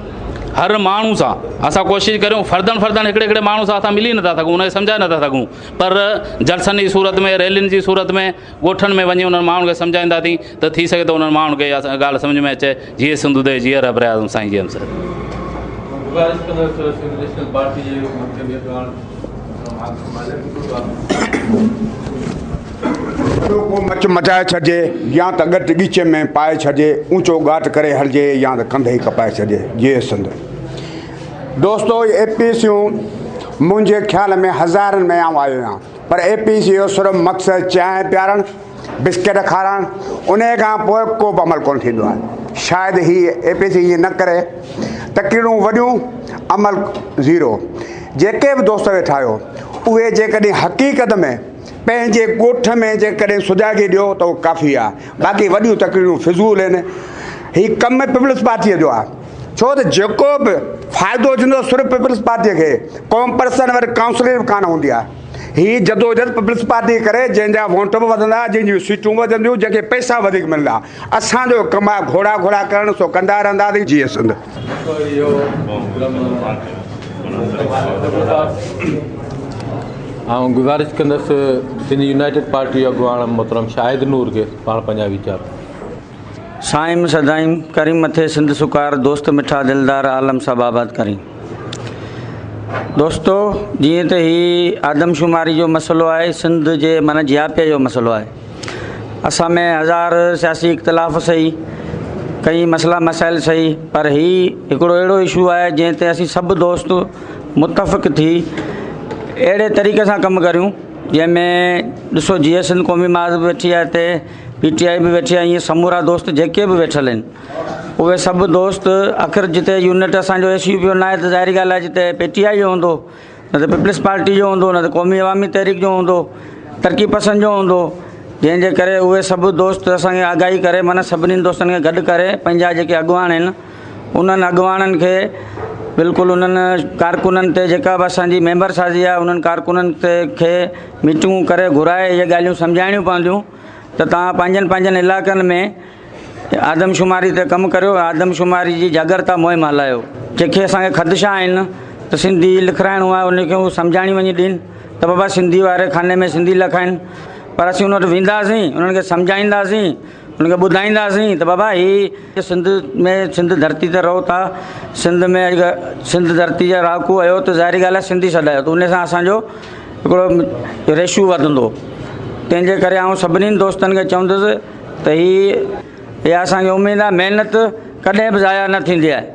S11: हर माण्हू सां असां कोशिशि करियूं फर्दनि हिकिड़े माण्हू सां असां मिली नथा सघूं, उनखे सम्झाए नथा सघूं, पर जलसनि जी सूरत में रैलियुनि जी सूरत में ॻोठनि में वञी उन्हनि माण्हुनि खे सम्झाईंदासीं त थी सघे थो उन्हनि माण्हुनि खे इहा ॻाल्हि सम्झ में अचे जीअं सिंधु दे जीअं रब आज़म साईं जी हमसर।
S12: को मच मचाए छॾिजे या त गट ॻीचे में पाए छॾिजे, ऊचो घाट करे हलिजे या त कंधे ई कपाए छॾिजे। जीअं सिंध दोस्तो APCयूं मुंहिंजे ख़्याल में हज़ारनि में आऊं आयो आहियां, पर APC जो सिर्फ़ु मक़सदु चांहि पियारणु बिस्किट खाराइणु, उन खां पोइ को बि अमल कोन थींदो आहे। शायदि हीअ APC हीअं न करे तकड़ियूं वॾियूं अमल ज़ीरो। जेके बि दोस्त वेठा आहियो उहे जेकॾहिं हक़ीक़त में पंहिंजे ॻोठ में जेकॾहिं सुॼागे ॾियो त उहो काफ़ी आहे, बाक़ी वॾियूं तकड़ियूं फिज़ूल आहिनि। हीउ कमु पीपल्स पार्टीअ जो आहे, छो त जेको बि फ़ाइदो थींदो सिर्फ़ु पीपल्स पार्टीअ खे, कॉम पर्सन वरी काउंसलर बि कान हूंदी आहे। हीअ जदोजहद पीपल्स पार्टी करे जंहिंजा वोट बि वधंदा, जंहिंजियूं सीटूं वधंदियूं, जंहिंखे पैसा वधीक मिलंदा। असांजो कमु आहे घोड़ा करणु, सो कंदा रहंदासीं। जीअं सिंध
S4: आऊं गुज़ारिश कंदुसि सिंधी यूनाइटेड पार्टी अॻवान मोहतरम शाहिद नूर खे पाण पंहिंजा वीचार।
S13: साईं सदाईं करीम मथे सिंध सुकार दोस्त मिठा दिलदार आलम साहब आबाद करी। दोस्तो जीअं त ही आदमशुमारी जो मसइलो आहे, सिंध जे माना जियापे जो मसइलो आहे। असां में हज़ार सियासी इख़्तिलाफ़ सही, कई मसइला मसाइल सही, पर ही हिकिड़ो अहिड़ो इशू आहे जंहिं ते असीं सभु दोस्त मुतफ़िक़ थी अहिड़े तरीक़े सां कमु करियूं जंहिंमें ॾिसो जीअं सिंध क़ौमी माज़ बि वेठी आहे हिते, PTI बि वेठी आहे, ईअं समूरा दोस्त जेके बि वेठल आहिनि उहे सभु दोस्त आख़िर जिते यूनिट असांजो SUPO न आहे त ज़ाहिरी ॻाल्हि आहे जिते PTI जो हूंदो, न त पीपल्स पार्टी जो हूंदो, न त क़ौमी अवामी तहरीक जो हूंदो, तरक़ी पसंद जो हूंदो, जंहिंजे करे उहे सभु दोस्त असांखे आगाही करे माना सभिनी दोस्तनि खे गॾु करे पंहिंजा जेके अॻवान आहिनि उन्हनि अॻवाननि खे बिल्कुलु उन्हनि कारकुननि ते जेका बि असांजी मेंबर साज़ी आहे उन्हनि कारकुननि ते खे मीटिंगूं करे घुराए इहे ॻाल्हियूं सम्झाइणियूं पवंदियूं त तव्हां पंहिंजनि पंहिंजनि इलाइक़नि में आदमशुमारी ते कमु करियो, आदमशुमारी जी जागरता मुहिम हलायो। जंहिंखे असांखे ख़दशा आहिनि त सिंधी लिखाइणो आहे उनखे हू सम्झाइणी वञी ॾियनि त बाबा सिंधी वारे खाने में सिंधी लिखाइनि, पर असीं उन वटि वेंदासीं, उन्हनि खे सम्झाईंदासीं, उनखे ॿुधाईंदासीं त बाबा हीअ सिंध में सिंध धरती ते रहो था, सिंध में सिंध धरती जा रहाकू आहियो त ज़ाहिरी ॻाल्हि आहे सिंधी सॾायो त उन सां असांजो हिकिड़ो रेशू वधंदो। तंहिंजे करे आउं सभिनीनि दोस्तनि खे चवंदुसि त इहा असांखे उमेदु आहे महिनत कॾहिं बि ज़ाया न थींदी आहे।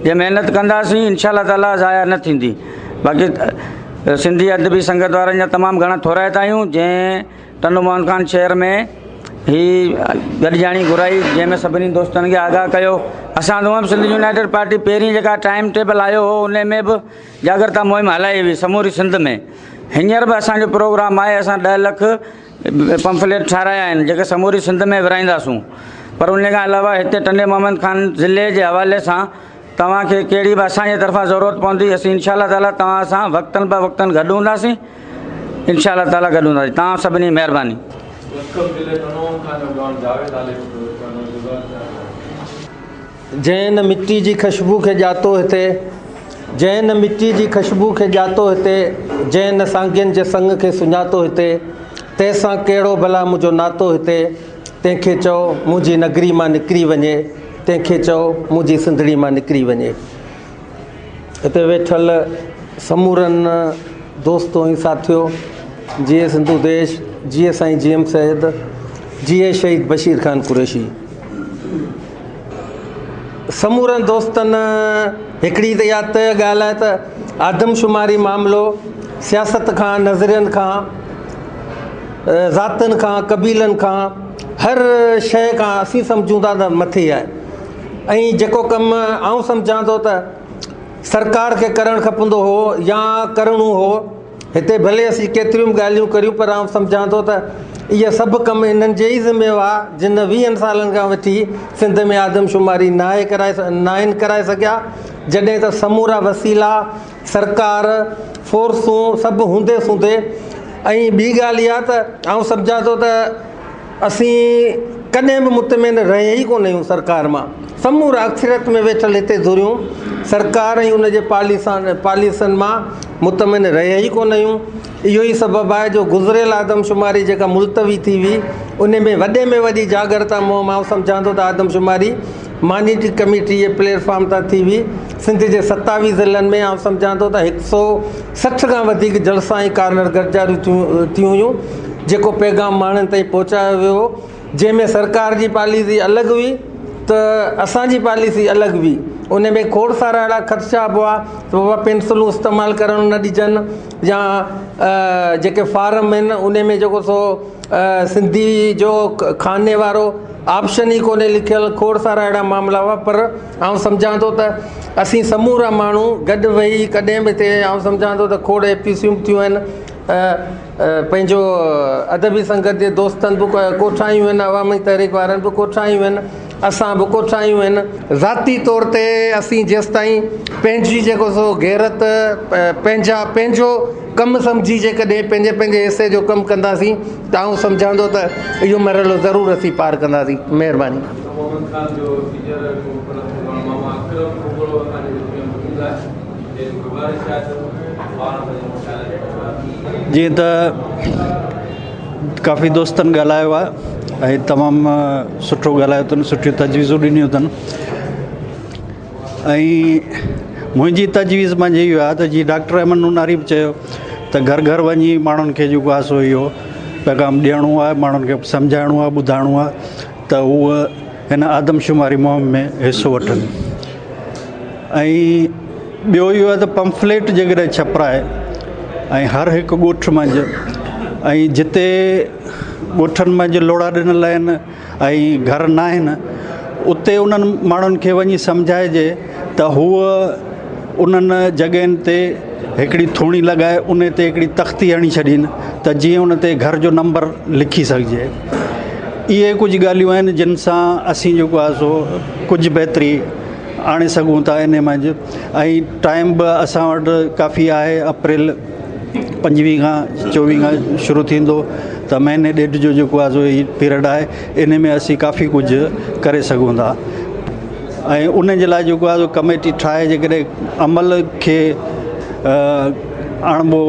S13: जे महिनत कंदासीं इंशाअल्लाह ताला ज़ाया न थींदी। बाक़ी सिंधी अदबी संगत वारनि जा तमामु घणा थोराइता आहियूं जंहिं टंडो मोहन खान शहर में ही गॾिजाणी घुराई, जंहिंमें सभिनी दोस्तनि खे आगाह कयो। असां तमामु सिंध यूनाइटेड पार्टी पहिरीं जेका टाइम टेबल आयो हो उन में बि जागरता मुहिम हलाई हुई समूरी सिंध में। हींअर बि असांजो प्रोग्राम आहे, असां 10 लख पंफलेट ठाराया आहिनि जेके समूरी सिंध में विराईंदासूं। पर उन खां अलावा हिते टंडे मोहम्मद खान ज़िले जे हवाले सां तव्हांखे कहिड़ी बि असांजे तरफ़ां ज़रूरत पवंदी असीं इंशाअल्लाह ताला तव्हां सां वक़्तनि ब वक़्तनि गॾु हूंदासीं, इंशाअल्लाह ताला गॾु हूंदासीं। तव्हां सभिनी महिरबानी।
S14: जंहिं न मिट्टी जी ख़ुशबू खे ॼातो हिते, जंहिं न मिट्टी जी ख़ुशबू खे ॼातो हिते, जंहिं न सांगियुनि जे संग खे सुञातो हिते, तंहिंसां कहिड़ो भला मुंहिंजो नातो हिते, तंहिंखे चओ मुंहिंजी नगरी मां निकिरी वञे, तंहिंखे चओ मुंहिंजी सिंधड़ी मां निकिरी वञे। हिते वेठल समूरनि दोस्तों ऐं साथियो, जीए सिंधु देश, जीए साईं GM सैद, जीए शहीद बशीर ख़ान कुरैशी। समूरनि दोस्तनि हिकिड़ी त इहा तय ॻाल्हि आहे त आदमशुमारी मामिलो सियासत खां, नज़रियनि खां, ज़ातनि खां, क़बीलनि खां, हर शइ खां असीं सम्झूं था त मथे आहे। ऐं जेको कमु आउं सम्झां थो त सरकार खे करणु खपंदो हो या करिणो हो, हिते भले असीं केतिरियूं ॻाल्हियूं करियूं पर आउं सम्झां थो त इहे सभु कम इन्हनि जे ई ज़िम्मेवार जिन 20 सालनि खां वठी सिंध में आदमशुमारी नाहे कराए सघिया, जॾहिं त समूरा वसीला सरकार फोर्सूं सभु हूंदे सूंदे। ऐं ॿी ॻाल्हि इहा त आउं सम्झां थो त असीं कॾहिं बि मुतमिन रहे ई कोन आहियूं सरकार मां। समूरा अक्सरियत में वेठल हिते ज़ुरियूं सरकार ऐं उनजे पॉलिसनि मां मुतमिन रहे ई कोन आहियूं। इहो ई सबबु आहे जो गुज़िरियल आदमशुमारी जेका मुलतवी थी हुई उन में वॾे में वॾी जागरता मुहिम आउं सम्झां थो त आदमशुमारी मॉनिटरी कमेटी जे प्लेटफॉर्म तां थी हुई। सिंध जे 27 ज़िलनि में आउं सम्झां थो त 160 खां वधीक जलसा ऐं कार्नर गॾिजारियूं थी हुयूं जेको पैगाम माण्हुनि ताईं पहुचायो वियो हो, जंहिंमें सरकार जी पॉलिसी अलॻि हुई त असांजी पॉलिसी अलॻि हुई। उन में खोड़ सारा अहिड़ा ख़दशा बि हुआ त बाबा पेंसिलूं इस्तेमालु करणु न ॾिजनि या जेके फार्म आहिनि उन में जेको सो सिंधी जो खाने वारो ऑप्शन ई कोन्हे लिखियलु, खोड़ सारा अहिड़ा मामला हुआ। पर आउं सम्झां थो त असीं समूरा माण्हू गॾु वेही कॾहिं बि थिए, आउं सम्झां थो त खोड़ एपीसियूं थियूं आहिनि, पंहिंजो अदबी संगत जे दोस्तनि बि कोठायूं आहिनि, अवामी तहरीक वारनि बि कोठायूं आहिनि, असां बि कोठायूं आहिनि। ज़ाती तौर ते असीं जेसि ताईं पंहिंजी जेको सो गैरत पंहिंजो कमु सम्झी जेकॾहिं पंहिंजे हिसे जो कमु कंदासीं त आउं सम्झां थो त इहो मरहलो ज़रूरु असीं पार कंदासीं। महिरबानी।
S15: जीअं त काफ़ी दोस्तनि ॻाल्हायो आहे ऐं तमामु सुठो ॻाल्हायो अथनि, सुठियूं तजवीज़ूं ॾिनियूं अथनि। ऐं मुंहिंजी तजवीज़ मुंहिंजी इहो आहे त जीअं डॉक्टर अहमद नूनारी बि चयो त घर घर वञी माण्हुनि खे जेको आहे सो इहो पैगाम ॾियणो आहे, माण्हुनि खे सम्झाइणो आहे, ॿुधाइणो आहे त उहा हिन आदमशुमारी मुहिम में हिसो वठनि। ऐं ॿियो इहो आहे त पंफलेट जेकॾहिं छपराए ऐं हर हिकु ॻोठ मंझि ऐं जिते ॻोठनि मंझि लोड़ा ॾिनल आहिनि ऐं घर न आहिनि उते उन्हनि माण्हुनि खे वञी सम्झाइजे त हूअ उन्हनि जॻहियुनि ते हिकिड़ी थोणी लॻाए उन ते हिकिड़ी तख़्ती हणी छॾीनि त जीअं उन ते घर जो नंबर लिखी सघिजे। इहे कुझु ॻाल्हियूं आहिनि जिन सां असीं जेको आहे सो कुझु बहितरी आणे सघूं था इन मंझि। ऐं टाइम बि असां वटि काफ़ी आहे, अप्रैल 25 खां 24 खां शुरू थींदो, त महीने ॾेढ जो जेको आहे सो ही पीरियड आहे, इन में असीं काफ़ी कुझु करे सघूं था। ऐं उन जे लाइ जेको आहे सो कमेटी ठाहे जेकॾहिं अमल खे आणिबो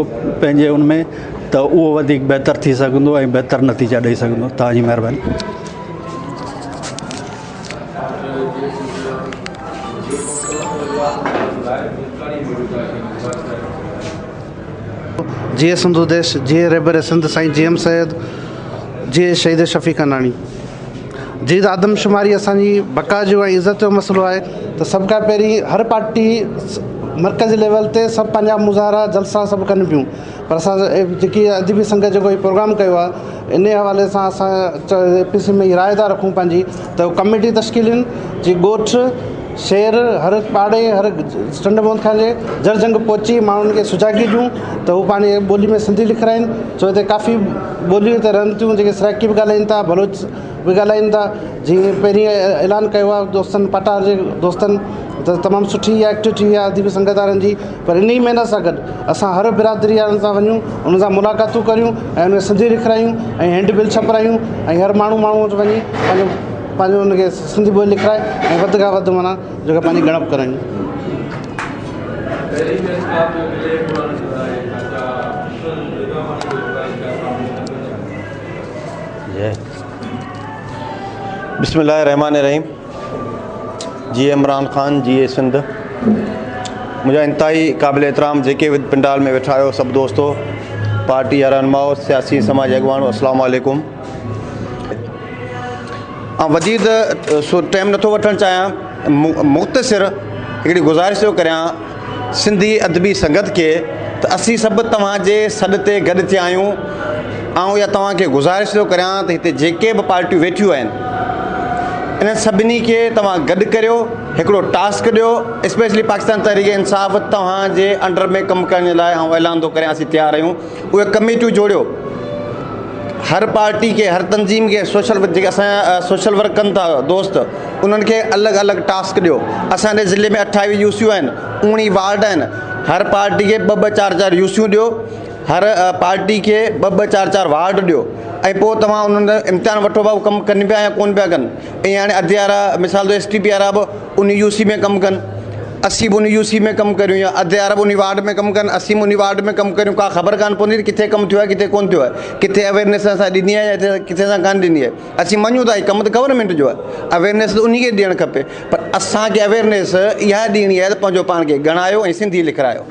S15: पंहिंजे उन में, त उहो वधीक बहितर थी सघंदो ऐं बहितर नतीजा ॾेई सघंदो। तव्हांजी महिरबानी।
S16: जी सिंध उदेश, जी रहबर सिंध साईं GM सैयद, जी शहीद शफ़ीक अनाणी। जी आदमशुमारी असांजी बका जो ऐं इज़त जो मसइलो आहे, त सभ खां पहिरीं हर पार्टी मरकज़ी लेवल ते सभु पंहिंजा मुज़ाहरा जलसा सभु कनि पियूं, पर असां जेकी अदबी संगत जेको प्रोग्राम कयो आहे, इन हवाले सां असां APC में राय था रखूं पंहिंजी, त कमेटी तश्कीलनि जी ॻोठ शहर हर पाड़े हर स्टंड मोहन जे जर जंग पहुची माण्हुनि खे सुजागी ॾियूं त हू पंहिंजी ॿोली में सिंधी लिखाइनि। छो हिते काफ़ी ॿोलियूं हिते रहनि थियूं, जेके सराइकी बि ॻाल्हाइनि था, बलोच बि ॻाल्हाइनि था। जीअं पहिरीं ऐलान कयो आहे दोस्तनि पटार जे दोस्तनि, त तमामु सुठी इहा एक्टिविटी आहे अदबी संगत वारनि जी। पर इन ई महिनत सां गॾु असां हर बिरादरी वारनि सां वञूं, उन सां मुलाक़ातूं करियूं ऐं उन सिंधी लिखायूं ऐं हैंडबिल छपारायूं ऐं हर माण्हू वटि वञी पंहिंजो उनखे सिंधी ॿोली लिखाए ऐं वधि खां वधि माना जेका पंहिंजी गणप करायूं।
S17: बिस्मिल्लाहिर्रहमानिर्रहीम। जी इमरान ख़ान, जी सिंध। मुंहिंजा इंतहाई क़ाबिल एतिराम जेके पिंडाल में वेठा आहियो सभु दोस्तो, पार्टी रहनुमाओ, सियासी समाज अॻवान, अस्सलाम वालेकुम। ऐं वधीक टाइम नथो वठणु चाहियां, मुख़्तसिर हिकिड़ी गुज़ारिश थो करियां सिंधी अदबी संगत खे, त असीं सभु तव्हांजे सॾ ते गॾु थिया आहियूं। ऐं इहा तव्हांखे गुज़ारिश थो करियां त हिते जेके बि पार्टियूं वेठियूं आहिनि, इन्हनि सभिनी खे तव्हां गॾु करियो, हिकिड़ो टास्क ॾियो। स्पेशली पाकिस्तान तहरीक इंसाफ़ तव्हांजे अंडर में कमु करण जे लाइ ऐं ऐलान थो करियां असीं तयारु आहियूं। उहे कमेटियूं जोड़ियो, हर पार्टी खे, हर तंज़ीम खे सोशल जेके असांजा सोशल वर्क कनि था दोस्त, उन्हनि खे अलॻि अलॻि टास्क ॾियो। असांजे ज़िले में 28 यूसियूं आहिनि, 19 वार्ड आहिनि, हर पार्टी खे 2-2, 4-4 यूसियूं ॾियो, हर पार्टी खे 2-2, 4-4 वार्ड ॾियो। ऐं पोइ तव्हां उन्हनि इम्तिहान वठो भाउ कमु कनि पिया या कोन पिया कनि। ऐं हाणे अधे वारा मिसाल जो STP वारा बि उन UC में कमु कनि, असीं बि उन UC में कमु करियूं, या अधे वारा बि उन वार्ड में कमु कनि, असीं बि उन वार्ड में कमु करियूं। का ख़बर कान पवंदी किथे कमु थियो आहे, किथे कोन थियो आहे, किथे अवेयरनेस असां ॾिनी आहे या किथे असां कान ॾिनी आहे। असीं मञूं था कमु त गवर्नमेंट जो आहे, अवेयरनेस त उन खे ॾियणु खपे, पर असांखे अवेयरनेस इहा ॾियणी आहे त पंहिंजो पाण खे ॻणायो ऐं सिंधी लिखायो।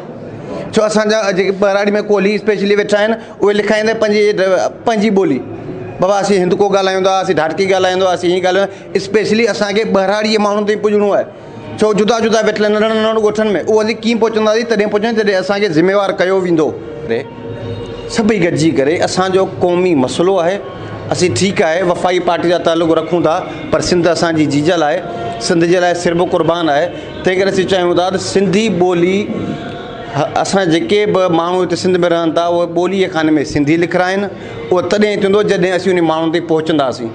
S17: छो असांजा जेके बराड़ी में कोहली स्पेशली वेठा आहिनि, उहे लिखाईंदे पंहिंजी ॿोली। बाबा असीं हिंदको ॻाल्हायूं था, असीं ढाटकी ॻाल्हायूं था, असीं हीअं ॻाल्हायूं। स्पेशली असांखे बराड़ीअ माण्हुनि ताईं पुॼणो आहे। छो जुदा जुदा वेठल नंढनि नंढनि ॻोठनि में, उहो असीं कीअं पहुचंदासीं, तॾहिं पहुचंदासीं जॾहिं असांखे ज़िम्मेवार कयो वेंदो। सभई गॾिजी करे असांजो क़ौमी मसइलो आहे। असीं ठीकु आहे वफ़ाई पार्टी जा तालुक़ रखूं था, पर सिंध असांजी जीजल आहे, सिंध जे लाइ सिर्फ़ु क़ुर्बान आहे। तंहिं करे असीं चाहियूं था त सिंधी ॿोली असां जेके बि माण्हू हिते सिंध में रहनि था, उहे ॿोलीअ खाने में सिंधी लिखाइनि। उहो तॾहिं थींदो जॾहिं असीं उन माण्हुनि ताईं पहुचंदासीं।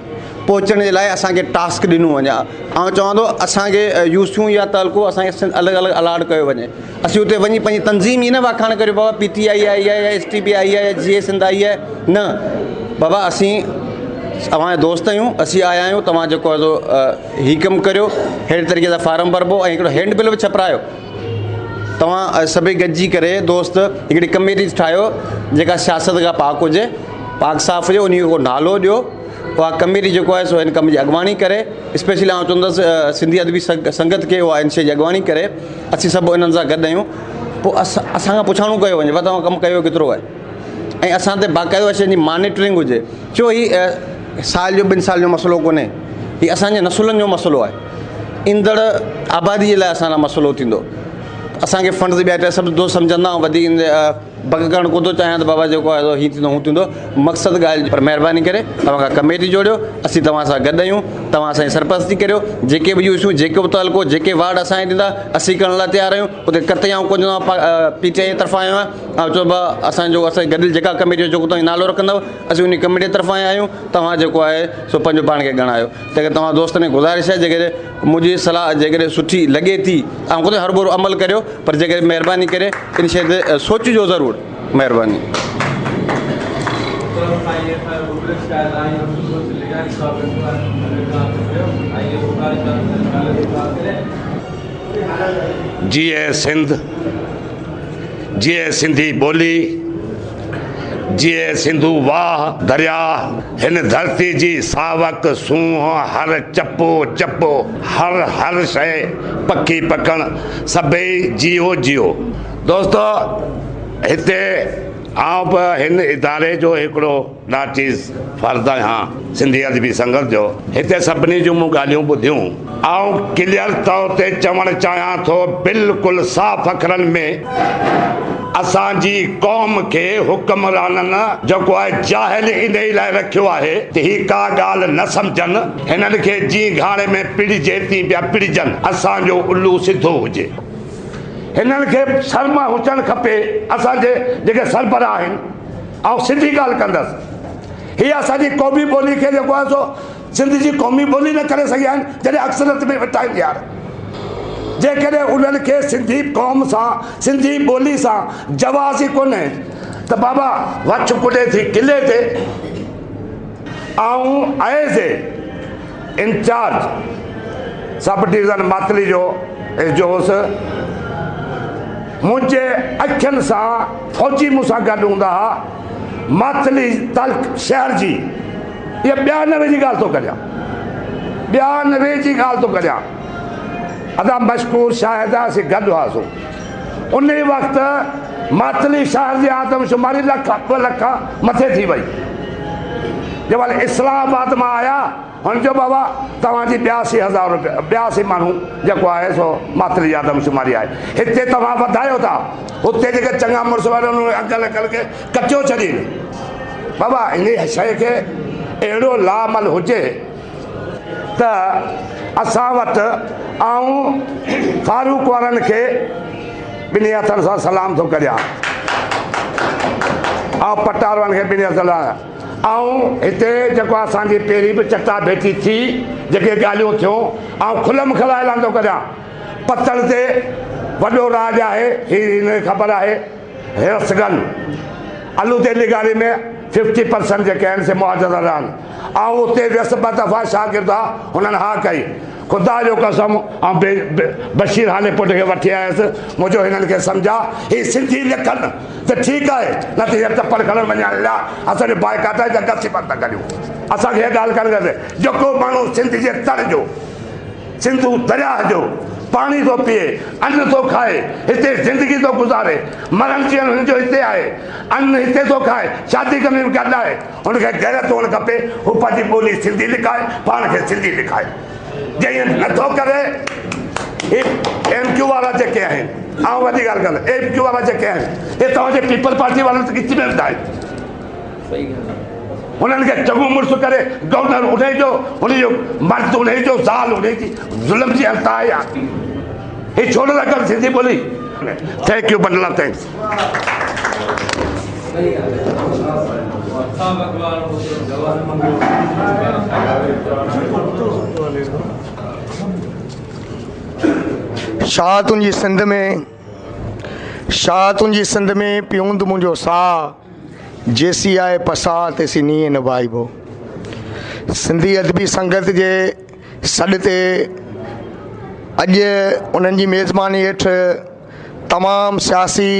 S17: पहुचण जे लाइ असांखे टास्क ॾिनो वञे। ऐं चवां थो असांखे यूसियूं या तालको असांखे अलॻि अलॻि अलाट कयो वञे। असीं उते वञी पंहिंजी तंज़ीम ई न वाखाण करियो बाबा PTI आई आहे या STP आई आहे या GA सिंध आई आहे, न बाबा असीं तव्हांजा दोस्त आहियूं, असीं आया आहियूं। तव्हां जेको आहे सो हीउ कमु करियो, अहिड़े तरीक़े सां फार्म भरिबो ऐं हिकिड़ो हैंडबिल बि छपरायो। तव्हां सभई गॾिजी करे दोस्त हिकिड़ी कमेटी ठाहियो जेका सियासत खां पाक हुजे, पाक साफ़ हुजे, उन को नालो ॾियो। उहा कमेटी जेको आहे सो हिन कम जी अॻुवाणी करे, स्पेशली आउं चवंदुसि सिंधी अदबी संगत खे उहा इन शइ जी अॻुवाणी करे। असीं सभु इन्हनि सां गॾु आहियूं। पोइ असांखां पुछाणो कयो वञे तव्हां कमु कयो केतिरो आहे, ऐं असां ते बाक़ाइदा शइ जी मॉनिटरिंग हुजे। छो हीउ साल जो 2 साल जो मसइलो कोन्हे, हीउ असांजे नसुलनि जो मसइलो आहे। ईंदड़ आबादी जे लाइ असांजो मसइलो थींदो। असांखे फंड्स ॿिया सभु दोस्त सम्झंदा, वधीक बक करणु कोन थो चाहियां त बाबा जेको आहे हीअं थींदो हूअं थींदो मक़सदु ॻाल्हि पर महिरबानी करे तव्हां खां कमेटी जोड़ियो असीं तव्हां सां गॾु आहियूं तव्हां असांजी सरपरस्ती करियो जेके बि इशू जेके बि तहलको जेके वार्ड असांखे ॾींदा असीं करण लाइ तयारु आहियूं उते कते आऊं कुझु PTI जी तरफ़ां आयो आहियां ऐं चइबो आहे असांजो असांजी गॾियल जेका कमेटी जेको तव्हां नालो रखंदव असीं उन कमेटी तरफ़ां आया आहियूं तव्हां जेको आहे सो पंहिंजो पाण खे ॻणायो त तव्हां दोस्तनि खे गुज़ारिश आहे जेकॾहिं मुंहिंजी सलाह जेकॾहिं सुठी लॻे थी ऐं ख़ुदि हर भेरो अमल करियो पर जेकॾहिं महिरबानी करे इन शइ ते सोचिजो ज़रूरु महिरबानी
S18: जीए सिंध जीए सिंधी ॿोली जीए सिंधू वाह दरिया हिन धरती जी सावक सूंहं हर चपो चपो हर शइ पखी पखण सभई जियो जियो दोस्तो हिते आउं बि हिन इदारे जो हिकिड़ो नाचीज़ फर्द आहियां सिंधी अदबी संगत जो हिते सभिनी जूं मूं ॻाल्हियूं ॿुधियूं आउं क्लियर तौर ते चवणु चाहियां थो बिल्कुलु साफ़ अखरनि में असांजी क़ौम खे हुक्मराननि जेको आहे जाहिल इन लाइ रखियो आहे त ही का ॻाल्हि न सम्झनि हिननि खे जीअं घाणे में पिड़िजे तीअं पिया पिड़िजनि असांजो उल्लू सिधो हुजे हिननि खे शर्म हुजणु खपे असांजे जेके सरबराह आहिनि ऐं सिधी ॻाल्हि कंदसि हीअ असांजी क़ौमी ॿोली खे जेको आहे सो सिंध जी क़ौमी ॿोली न करे सघिया आहिनि जॾहिं अक्सरत में वेठा आहिनि यार जेकॾहिं उन्हनि खे सिंधी क़ौम सां सिंधी ॿोली सां जवाज़ ई कोन्हे त बाबा वछ कुॾे थी किले ते ऐं as a in charge sub division Matali जो हुउसि मुंहिंजे अखियुनि सां फौजी मूंसां गॾु हूंदा हुआ मातली तल्क शहर जी इहा 92 जी ॻाल्हि थो करियां 92 जी ॻाल्हि थो करियां अदा मशकूर शाहिद असीं गॾु हुआसीं उन वक़्तु मातली शहर जी आदमशुमारी लख 2 लख मथे थी वई जंहिं महिल इस्लामाबाद मां आया हुनजो बाबा तव्हांजी 82,000 रुपया 82 माण्हू जेको आहे सो मातली आदमशुमारी आहे हिते तव्हां वधायो था हुते जेके चङा मुड़ुस वारा अकल अकल खे कचो छॾीनि बाबा इन शइ खे अहिड़ो लामल हुजे त असां वटि ऐं फारूक वारनि खे ॿिन्ही हथनि सां सलाम थो करियां ऐं पटार वारनि खे ॿिन्ही हथनि ऐं हिते जेको असांजी पहिरीं बि चटा भेटी थी जेके ॻाल्हियूं थियूं ऐं खुलम खुला ऐलान थो करियां पत्थर ते वॾो राज आहे हिन ख़बर आहे हेरसगन आलू तेली गाड़ी में 50% जेके आहिनि से मुआज़र रहनि ऐं उते वियसि 2 दफ़ा शागिर्द आहे हुननि हा कई ख़ुदा जो कसम ऐं बशीर हाले पुट खे वठी आयुसि मुंहिंजो हिननि खे सम्झा ही सिंधी लिखनि त ठीकु आहे न त हीअ चपल खणणु वञण लाइ असांजो बाइकाट आहे जॻह सिफ़त था करियूं असांखे हीअ ॻाल्हि करणु घुरिजे जेको माण्हू सिंध जे तर जो सिंधू दरिया जो पाणी थो पीए अन्न थो खाए हिते ज़िंदगी थो गुज़ारे मरण जीअं हुनजो हिते आहे अन्न हिते थो खाए शादी करण में गॾु आहे हुनखे गैरत हुअणु खपे हू पंहिंजी ॿोली सिंधी लिखाए पाण खे सिंधी लिखाए जे ईअं नथो करे MQ वारा जेके आहिनि ऐं वॾी ॻाल्हि कंदा MQ वारा जेके आहिनि हे तव्हांजे पीपल पार्टी वारनि किथे में वेंदा आहिनि हुननि खे चङो मुड़ुसु करे गवर्नर उन जो हुनजो मर्द उन जो ज़ाल उन जी ज़ुल्म जी हलता आहे हे छो न था कनि सिंधी ॿोली थैंक यू बंडला थैंक्स
S19: शाह तुंहिंजी सिंध में पियूंद मुंहिंजो साह जेसी आहे पसा तेसी नीअं निभाइबो सिंधी अदबी संगत जे सॾ ते अॼु उन्हनि जी मेज़बानी हेठि तमामु सियासी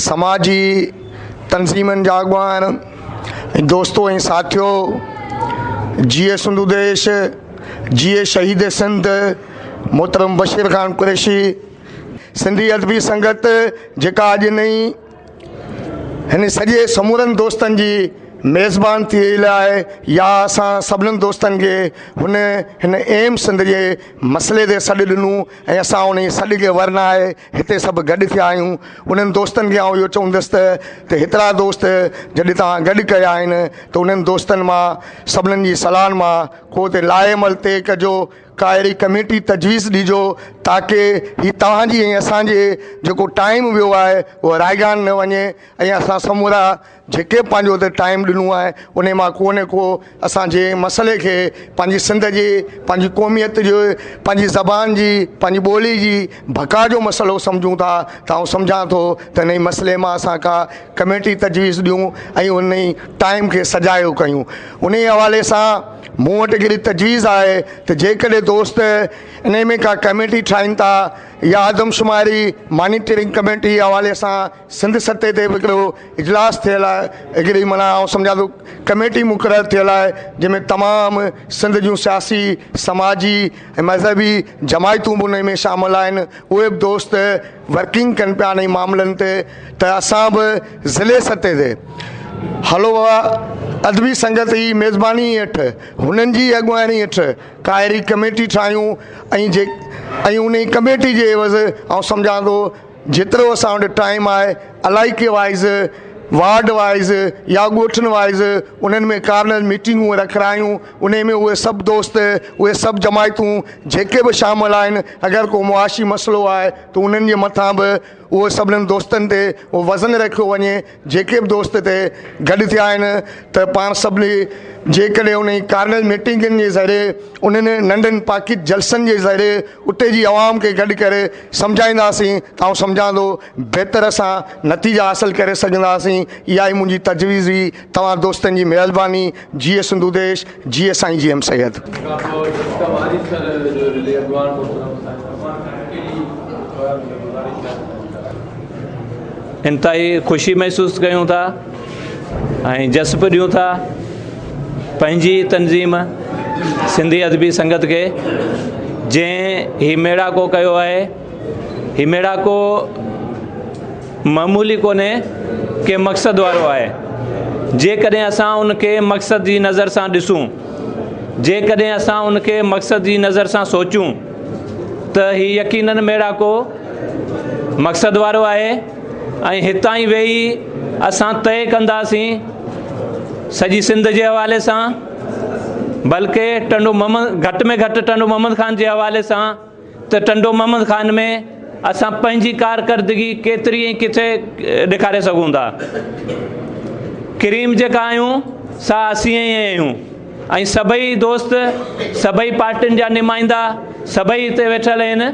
S19: समाजी तंज़ीमनि जा अॻवान दोस्तो ऐं साथियो जीए सिंधु देश जीए शहीद सिंध मोहतरम बशीर ख़ान कुरैशी सिंधी अदबी संगत जेका अॼु नई हिन सॼे समूरनि दोस्तनि जी मेज़बान थियल आहे या असां सभिनीनि दोस्तनि खे हिन एम सिंध जे मसइले ते सॾु ॾिनूं ऐं असां उन सॾ खे वरना आहे हिते सभु गॾु थिया आहियूं। उन्हनि दोस्तनि खे इहो चवंदुसि त हेतिरा दोस्त जॾहिं तव्हां गॾु कया आहिनि त उन्हनि दोस्तनि मां सभिनीनि जी सलाहनि मां को त लाहेमल तइ कजो, का अहिड़ी कमेटी तजवीज़ ॾिजो ताकी ही तव्हांजी ऐं असांजे जेको टाइम वियो आहे उहो रायगान न वञे ऐं असां समूरा जेके पंहिंजो त टाइम ॾिनो आहे उन मां को न को असांजे मसइले खे पंहिंजी सिंध जी पंहिंजी क़ौमियत जो पंहिंजी ज़बान जी पंहिंजी ॿोली जी बका जो मसइलो सम्झूं था त आउं सम्झां थो त हिन मसइले मां असां का कमेटी तजवीज़ ॾियूं ऐं उन टाइम खे सजायो कयूं। उन हवाले सां मूं वटि हिकिड़ी तजवीज़ आहे त जेकॾहिं दोस्त इन में का कमेटी ठाहिनि था या आदमशुमारी मॉनिटरिंग कमेटी हवाले सां सिंध सतह ते हिकिड़ो इजलास थियल आहे, हिकिड़ी माना आउं सम्झां थो कमेटी मुक़ररु थियल आहे जंहिंमें तमामु सिंध जूं सियासी समाजी ऐं मज़हबी जमायतूं बि उन में शामिल आहिनि। उहे बि दोस्त वर्किंग कनि पिया इन मामलनि ते त असां बि ज़िले सतह ते हलो अदबी संगत जी मेज़बानी हेठि हुननि जी अॻुवाणी हेठि का अहिड़ी कमेटी ठाहियूं ऐं उन कमेटी जे एवज़ आउं सम्झां थो जेतिरो असां वटि टाइम आहे इलाइक़े वाइज़ वार्ड वाइज़ या ॻोठनि वाइज़ उन्हनि में कार्नर मीटिंगूं रखायूं। उन में उहे सभु दोस्त उहे सभु जमायतूं जेके बि शामिल आहिनि अगरि को मुआशी मसइलो आहे त उन्हनि जे मथां बि उहे सभिनीनि दोस्तनि ते उहो वज़न रखियो वञे। जेके बि दोस्त ते गॾु थिया आहिनि त पाण सभिनी जेकॾहिं उन कार्नर मीटिंगनि जे ज़रिए उन्हनि नंढनि पाकिट जलसनि जे ज़रिए उते जी आवाम खे गॾु करे सम्झाईंदासीं त आउं सम्झां थो बहितर सां नतीजा हासिलु करे सघंदासीं। इहा ई मुंहिंजी तजवीज़ हुई। तव्हां दोस्तनि जी महिरबानी। जीए सिंधु देश, जीए साईं जी एम सैयद।
S4: इंतहाई ख़ुशी महसूस कयूं था ऐं जज़्ब ॾियूं था पंहिंजी तंज़ीम सिंधी अदबी संगत खे जंहिं ही मेड़ाको कयो आहे। ही मेड़ाको मामूली कोन्हे के मक़सद वारो आहे। जेकॾहिं असां उनखे मक़सद जी नज़र सां ॾिसूं, जेकॾहिं असां उनखे मक़सद जी नज़र सां सोचूं त ही यकीनन मेड़ाको मक़सद वारो आहे ऐं हितां ई वेही असां तइ कंदासीं सॼी सिंध जे हवाले सां, बल्कि टंडो मोहम्मद घटि में घटि टंडो मोहम्मद ख़ान जे हवाले सां त टंडो मोहम्मद ख़ान में असां पंहिंजी कारकर्दगी केतिरी ऐं किथे ॾेखारे सघूं था। करीम जेका आहियूं सा असीं ई आहियूं ऐं सभई दोस्त सभई पार्टियुनि जा नुमाइंदा सभई हिते वेठल आहिनि।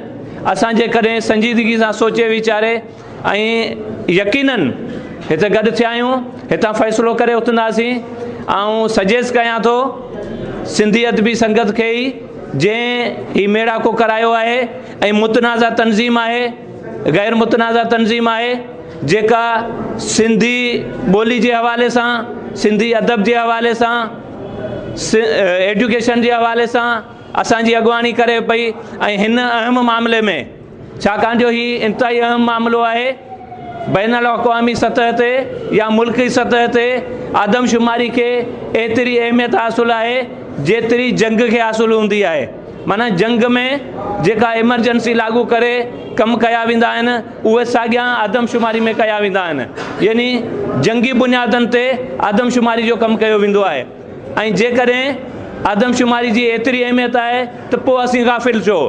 S4: असां जेकॾहिं संजीदगी सां सोचे वीचारे ऐं यकीनन हिते गॾु थिया आहियूं, हितां फ़ैसिलो करे उथंदासीं। ऐं सजेस्ट कयां थो सिंधी अदबी संगत खे ई जंहिं ही मेड़ाको करायो आहे ऐं मुतनाज़ा तंज़ीम आहे, गैर मुतनाज़ा तंज़ीम आहे जेका सिंधी ॿोली जे हवाले सां, सिंधी अदब जे हवाले सां, एजुकेशन जे हवाले सां असांजी अॻुवाणी करे पई। ऐं हिन अहम मामले में छाकाणि जो ही इंतिहाई अहम मामिलो आहे, बैन अल-अक़वामी सतह ते या मुल्की सतह ते आदमशुमारी खे एतिरी अहमियत हासिलु आहे जेतिरी जंग खे हासिलु हूंदी आहे। माना जंग में जेका एमरजेंसी लागू करे कमु कया वेंदा आहिनि उहे साॻियां आदमशुमारी में कया वेंदा आहिनि। यानी जंगी बुनियादनि ते आदमशुमारी जो कमु कयो वेंदो आहे। ऐं जेकॾहिं आदमशुमारी जी एतिरी अहमियत आहे त पोइ असीं गाफ़िल छो?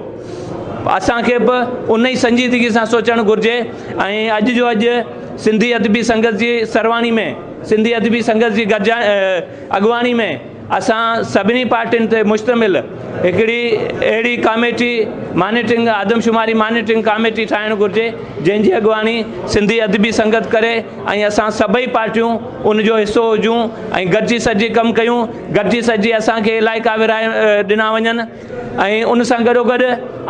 S4: असांखे बि उन ई संजीदगी सां सोचणु घुरिजे। ऐं अॼु जो अॼु सिंधी अदबी संगत जी सरवाणी में, सिंधी अदबी संगत जी अॻुवाणी में असां सभिनी पार्टियुनि ते मुश्तमिल हिकिड़ी अहिड़ी कमेटी मॉनिटरिंग आदमशुमारी मॉनिटरिंग कमेटी ठाहिणु घुरिजे जंहिंजी अॻुवाणी सिंधी अदबी संगत करे ऐं असां सभई पार्टियूं उनजो हिसो हुजूं ऐं गॾिजी सॼी कमु कयूं। गॾिजी सॼी असांखे इलाइक़ा विराए ॾिना वञनि। ऐं उन सां गॾोगॾु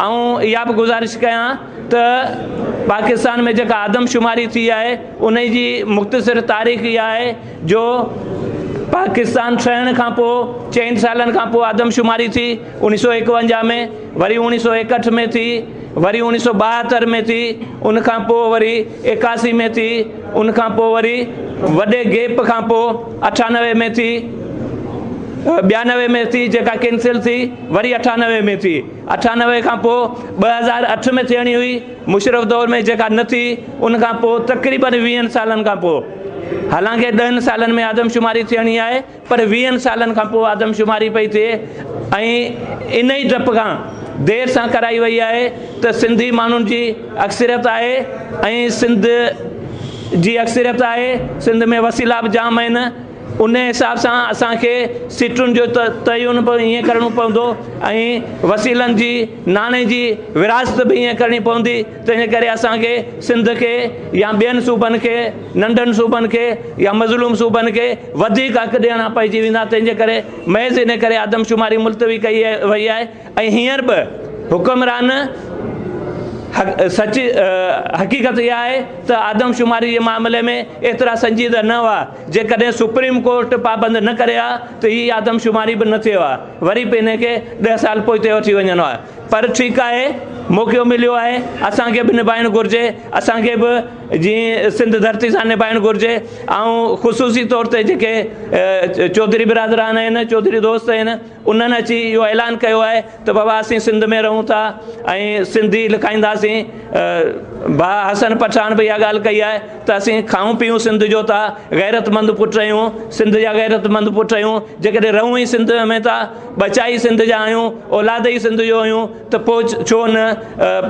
S4: आऊं इहा बि गुज़ारिश कयां त पाकिस्तान में जेका आदमशुमारी थी आहे उन जी मुख़्तसिर तारीख़ इहा आहे जो पाकिस्तान ठहण खां पोइ 4 सालनि खां पोइ आदमशुमारी थी 1951 में, वरी 1961 में थी,
S20: वरी 1972 में थी, उनखां पोइ वरी 81 में थी, उनखां पोइ वरी वॾे गैप खां पोइ 98 में थी, 92 में थी जेका कैंसिल थी, वरी 98 में थी, 98 खां पोइ 2008 में थियणी हुई मुशरफ दौर में जेका न थी, उनखां पोइ तक़रीबन 20 सालनि खां पोइ, हालांकि 10 सालनि में आदमशुमारी थियणी आहे पर 20 सालनि खां पोइ आदमशुमारी पई थिए ऐं इन ई डप खां देर सां कराई वई आहे त सिंधी माण्हुनि जी अक्सरियत आहे ऐं सिंध जी अक्सरियत आहे, सिंध में वसीला बि जाम आहिनि, उन हिसाब सां असांखे सीटुनि जो तयन ईअं करिणो पवंदो ऐं वसीलनि जी नाणे जी विरासत बि ईअं करणी पवंदी। तंहिंजे करे असांखे सिंध खे या ॿियनि सूबनि खे, नंढनि सूबनि खे या मज़लूम सूबनि खे वधीक हक़ ॾियणा पइजी वेंदा। तंहिंजे करे महज़ इन करे आदमशुमारी मुलतवी कई वई आहे ऐं हींअर बि हुकुमरान सची हक़ीक़त इहा आहे त आदमशुमारी जे मामले में एतिरा संजीदा न हुआ। जेकॾहिं सुप्रीम कोर्ट पाबंद न करे हा त हीअ आदमशुमारी बि न थियो आहे, वरी बि हिन खे 10 साल पोइ ते वठी वञिणो आहे। पर ठीकु आहे, मौक़ो मिलियो आहे, असांखे बि निभाइणु घुरिजे, असांखे बि जीअं सिंध धरती सां निभाइणु घुरिजे। ऐं ख़ुशूसी तौर ते जेके चौधरी बिरादरान आहिनि, चौधरी दोस्त आहिनि, उन्हनि अची इहो ऐलान कयो आहे त बाबा असीं सिंध में रहूं था ऐं सिंधी लिखाईंदासीं। भाउ हसन पठान बि इहा ॻाल्हि कई आहे त असीं खाऊं पीऊं सिंध जो था, गैरतमंद पुट आहियूं, सिंध जा गैरतमंद पुट आहियूं। जेकॾहिं रहूं ई सिंध में था, बचा ई सिंध जा आहियूं, औलाद ई सिंध जो आहियूं, त पोइ छो न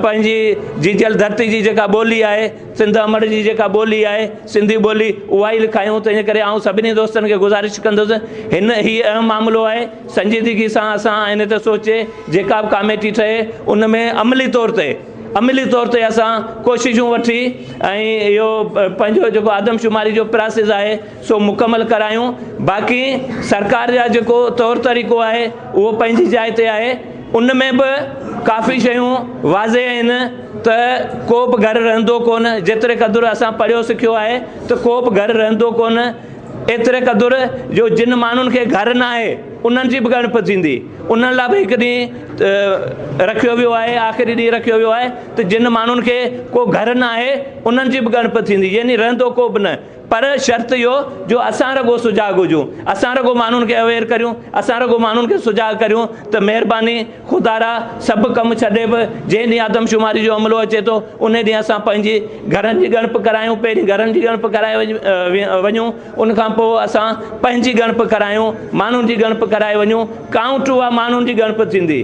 S20: पंहिंजी जीजल धरती जी जेका ॿोली आहे, सिंध अमड़ जी जेका ॿोली आहे, सिंधी ॿोली, उहा ई लिखायूं। तंहिंजे करे आउं सभिनी दोस्तनि खे गुज़ारिश कंदुसि, हिन हीउ अहम मामिलो आहे, संजीदगी सां असां इन ते सोचे जेका बि कमेटी ठहे उन में अमली तौर ते असां कोशिशूं वठी ऐं इहो पंहिंजो जेको आदमशुमारी जो प्रोसेस आहे सो मुकमल करायूं। बाक़ी सरकार जा जेको तौर तरीक़ो आहे उहो पंहिंजी जाइ ते आहे, उन में बि काफ़ी शयूं वाज़े आहिनि त को बि घर रहंदो कोन, जेतिरे क़दुरु असां पढ़ियो सिखियो आहे त को बि घर रहंदो कोन, एतिरे क़दुरु जो जिन माण्हुनि खे घर न आहे उन्हनि जी बि ॻणप थींदी। उन्हनि लाइ बि हिकु ॾींहुं रखियो वियो आहे, आख़िरी ॾींहुं रखियो वियो आहे त जिन माण्हुनि खे को घर न आहे उन्हनि जी बि ॻणप थींदी, यानी रहंदो को बि न। पर शर्त इहो जो असां रुॻो सुजाॻ हुजूं, असां रुॻो माण्हुनि खे अवेयर करियूं, असां रुॻो माण्हुनि खे सुजाॻ करियूं त महिरबानी ख़ुदारा सभु कमु छॾे बि जंहिं ॾींहुं आदमशुमारी जो अमलो अचे थो उन ॾींहुं असां पंहिंजी घरनि जी ॻणप करायूं। पहिरीं घरनि जी ॻणप कराए वञूं, उनखां पोइ असां पंहिंजी ॻणप करायूं, माण्हुनि जी ॻणप कराए वञूं। काउंट उहा माण्हुनि जी ॻणप थींदी,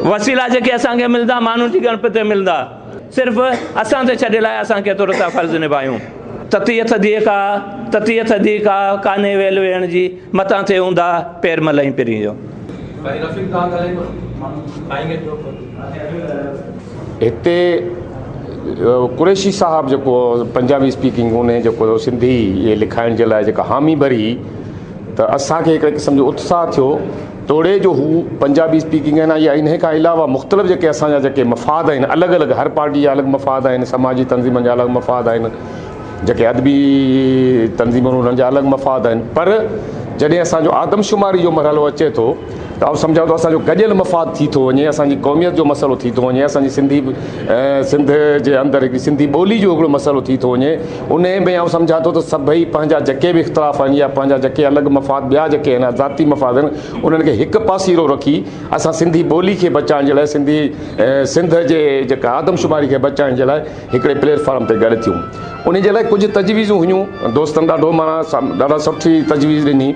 S20: वसीला जेके असांखे मिलंदा माण्हुनि जी ॻणप ते मिलंदा। सिर्फ़ु असां ते छॾे लाइ असां केतिरो था फ़र्ज़ु निभायूं। ततीअ थधी का कान्हे वेल वेहण जी, मथां थिए हूंदा पेर मलई पिरी जो।
S21: हिते कुरैशी साहब जेको पंजाबी स्पीकिंग उन जेको सिंधी इहे लिखाइण जे लाइ जेका हामी भरी, त असांखे हिकिड़े क़िस्म जो उत्साह थियो तोड़े जो हू पंजाबी स्पीकिंग आहिनि या इन खां अलावा मुख़्तलिफ़ जेके असांजा जेके मफ़ाद आहिनि, अलॻि अलॻि हर पार्टी जा अलॻि मफ़ाद आहिनि, समाजी तंज़ीमनि जा अलॻि मफ़ाद आहिनि, जेके अदबी तंज़ीमूं उन्हनि जा अलॻि मफ़ाद आहिनि। पर जॾहिं असांजो आदमशुमारी जो मरहलो अचे थो त आउं सम्झां थो असांजो गॾियल मफ़ाद थी थो वञे, असांजी क़ौमियत जो मसइलो थी थो वञे, असांजी सिंध जे अंदरि हिकिड़ी सिंधी ॿोली जो हिकिड़ो मसइलो थी थो वञे। उन में आउं सम्झां थो त सभई पंहिंजा जेके बि इख़्तिलाफ़ आहिनि या पंहिंजा जेके अलॻि मफ़ाद ॿिया जेके आहिनि ज़ाती मफ़ाद आहिनि उन्हनि खे हिकु पासीरो रखी असां सिंधी ॿोली खे बचाइण जे लाइ, सिंध जे जेका आदमशुमारी खे बचाइण जे लाइ हिकिड़े प्लेटफॉर्म ते गॾु थियूं। उन जे लाइ कुझु तजवीज़ूं हुयूं, दोस्तनि ॾाढा सुठी तजवीज़ ॾिनी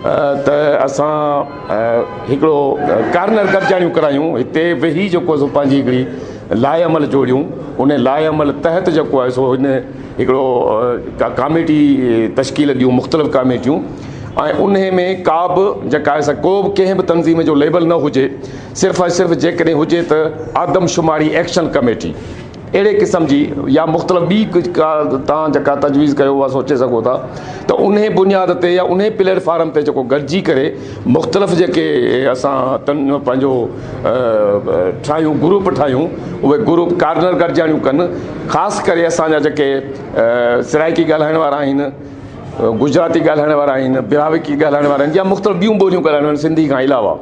S21: त असां हिकिड़ो कार्नर गॾिजाणियूं करायूं, हिते वेही जेको सो पंहिंजी हिकिड़ी लाइ अमल जोड़ियूं, उन लाइ अमल तहत जेको आहे सो हिन हिकिड़ो कमेटी तश्कील ॾियूं, मुख़्तलिफ़ कमेटियूं, ऐं उन में का बि जेका आहे को बि कंहिं बि तंज़ीम जो लेबल न हुजे, सिर्फ़ु ऐं सिर्फ़ु जेकॾहिं हुजे त आदमशुमारी एक्शन कमेटी अहिड़े क़िस्म जी या मुख़्तलिफ़ ॿी तव्हां जेका तजवीज़ कयो उहा सोचे सघो था त उन बुनियाद ते या उन प्लेटफॉर्म ते जेको गॾिजी करे मुख़्तलिफ़ जेके असां पंहिंजो ठाहियूं ग्रुप ठाहियूं, उहे ग्रुप कार्नर गॾिजाणियूं कनि। ख़ासि करे असांजा जेके सराइकी ॻाल्हाइण वारा आहिनि, गुजराती ॻाल्हाइण वारा आहिनि, बिहाविकी ॻाल्हाइण वारा आहिनि या मुख़्तलिफ़ ॿियूं ॿोलियूं ॻाल्हाइण वारा आहिनि सिंधी खां अलावा,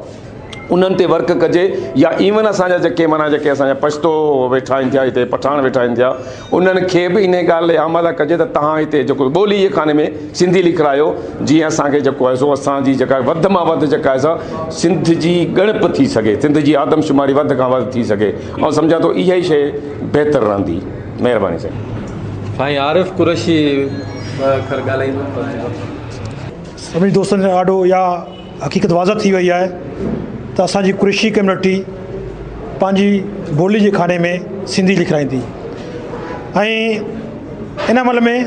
S21: उन्हनि ते वर्क कजे या इवन असांजा जेके माना जेके असांजा पछतो वेठा आहिनि थिया हिते पठाण वेठा आहिनि थिया उन्हनि खे बि इन ॻाल्हि आमादा कजे त तव्हां हिते जेको ॿोली जे खाने में सिंधी लिखायो जीअं असांखे जेको आहे सो असांजी जेका वधि मां वधि जेका आहे सा सिंध जी ॻणप थी सघे सिंध जी आदमशुमारी वधि खां वधि थी सघे ऐं सम्झां थो इहा ई शइ बहितरु रहंदी महिरबानी साईं
S4: साईं आरिफ़ कुरैशी खर ॻाल्हाईंदो
S1: सभिनी दोस्तनि सां ॾाढो इहा हक़ीक़त वाज़ह थी वई आहे त असांजी कुरैशी कम्युनिटी पंहिंजी ॿोली जे खाने में सिंधी लिखाईंदी ऐं इन अमल में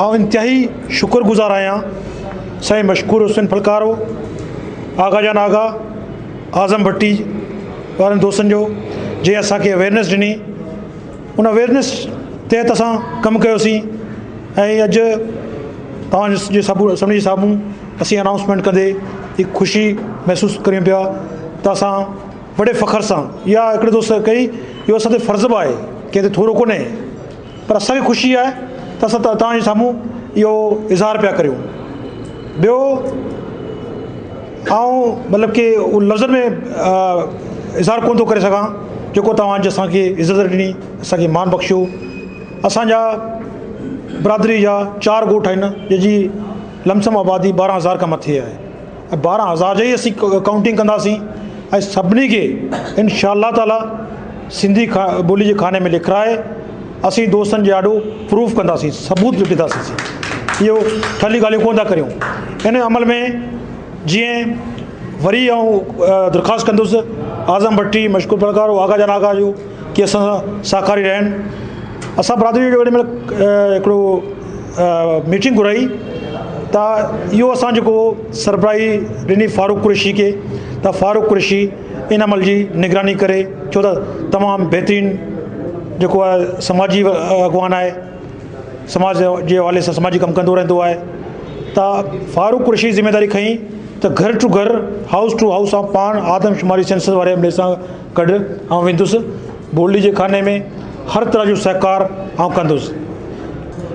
S1: आउं इंतिहाई शुक्रगुज़ार आहियां साईं मशकूर हुसैन फलकारो आगा जान आगा आज़म भट्टी वारनि दोस्तनि जो जंहिं असांखे अवेयरनेस ॾिनी उन अवेयरनेस तहत असां कमु कयोसीं ऐं अॼु तव्हांजे सभिनी जे साम्हूं असीं अनाउंसमेंट कंदे हिकु ख़ुशी महसूसु करियूं पिया त असां वॾे फ़ख्र सां इहा हिकिड़े दोस्त कई इहो असां ते फ़र्ज़ु बि आहे कंहिं ते थोरो कोन्हे पर असांखे ख़ुशी आहे त असां तव्हांजे साम्हूं इहो इज़हार पिया करियूं ॿियो मतिलबु की लफ़्ज़नि में इज़हार कोन थो करे सघां जेको तव्हां अॼु असांखे इज़त ॾिनी असांखे मान बख़्शियो असांजा बिरादरी जा 4 ॻोठ आहिनि जंहिंजी लमसम आबादी 12,000 खां मथे आहे ऐं 12,000 जी असीं काउंटिंग कंदासीं ऐं सभिनी खे इंशाअल्लाह ताला सिंधी ॿोली जे खाने में लिखाए असीं दोस्तनि जे ॾाढो प्रूफ कंदासीं सबूत बि ॾींदासीं इहो ख़ाली ॻाल्हियूं कोन था करियूं इन अमल में जीअं वरी दरख़्वास्त कंदुसि आज़म भट्टी मशकूर फलकारो आगा जान आगा जो की असां साकारी रहनि असां बिरादरी जो महिल हिकिड़ो मीटिंग घुराई त इहो असां जेको सरबराही ॾिनी फारूक कुरैशी खे त फारूक कुरैशी इन अमल जी निगरानी करे छो त तमामु बहितरीनु जेको आहे समाजी अॻवान आहे समाज जे हवाले सां समाजी कमु कंदो रहंदो आहे त फारूक कुरैशी ज़िम्मेदारी खईं त घर टू घर हाउस टू हाउस ऐं पाण आदमशुमारी सेंसस वारे अमले सां गॾु ऐं वेंदुसि ॿोली जे खाने में हर तरह जो सहकार ऐं कंदुसि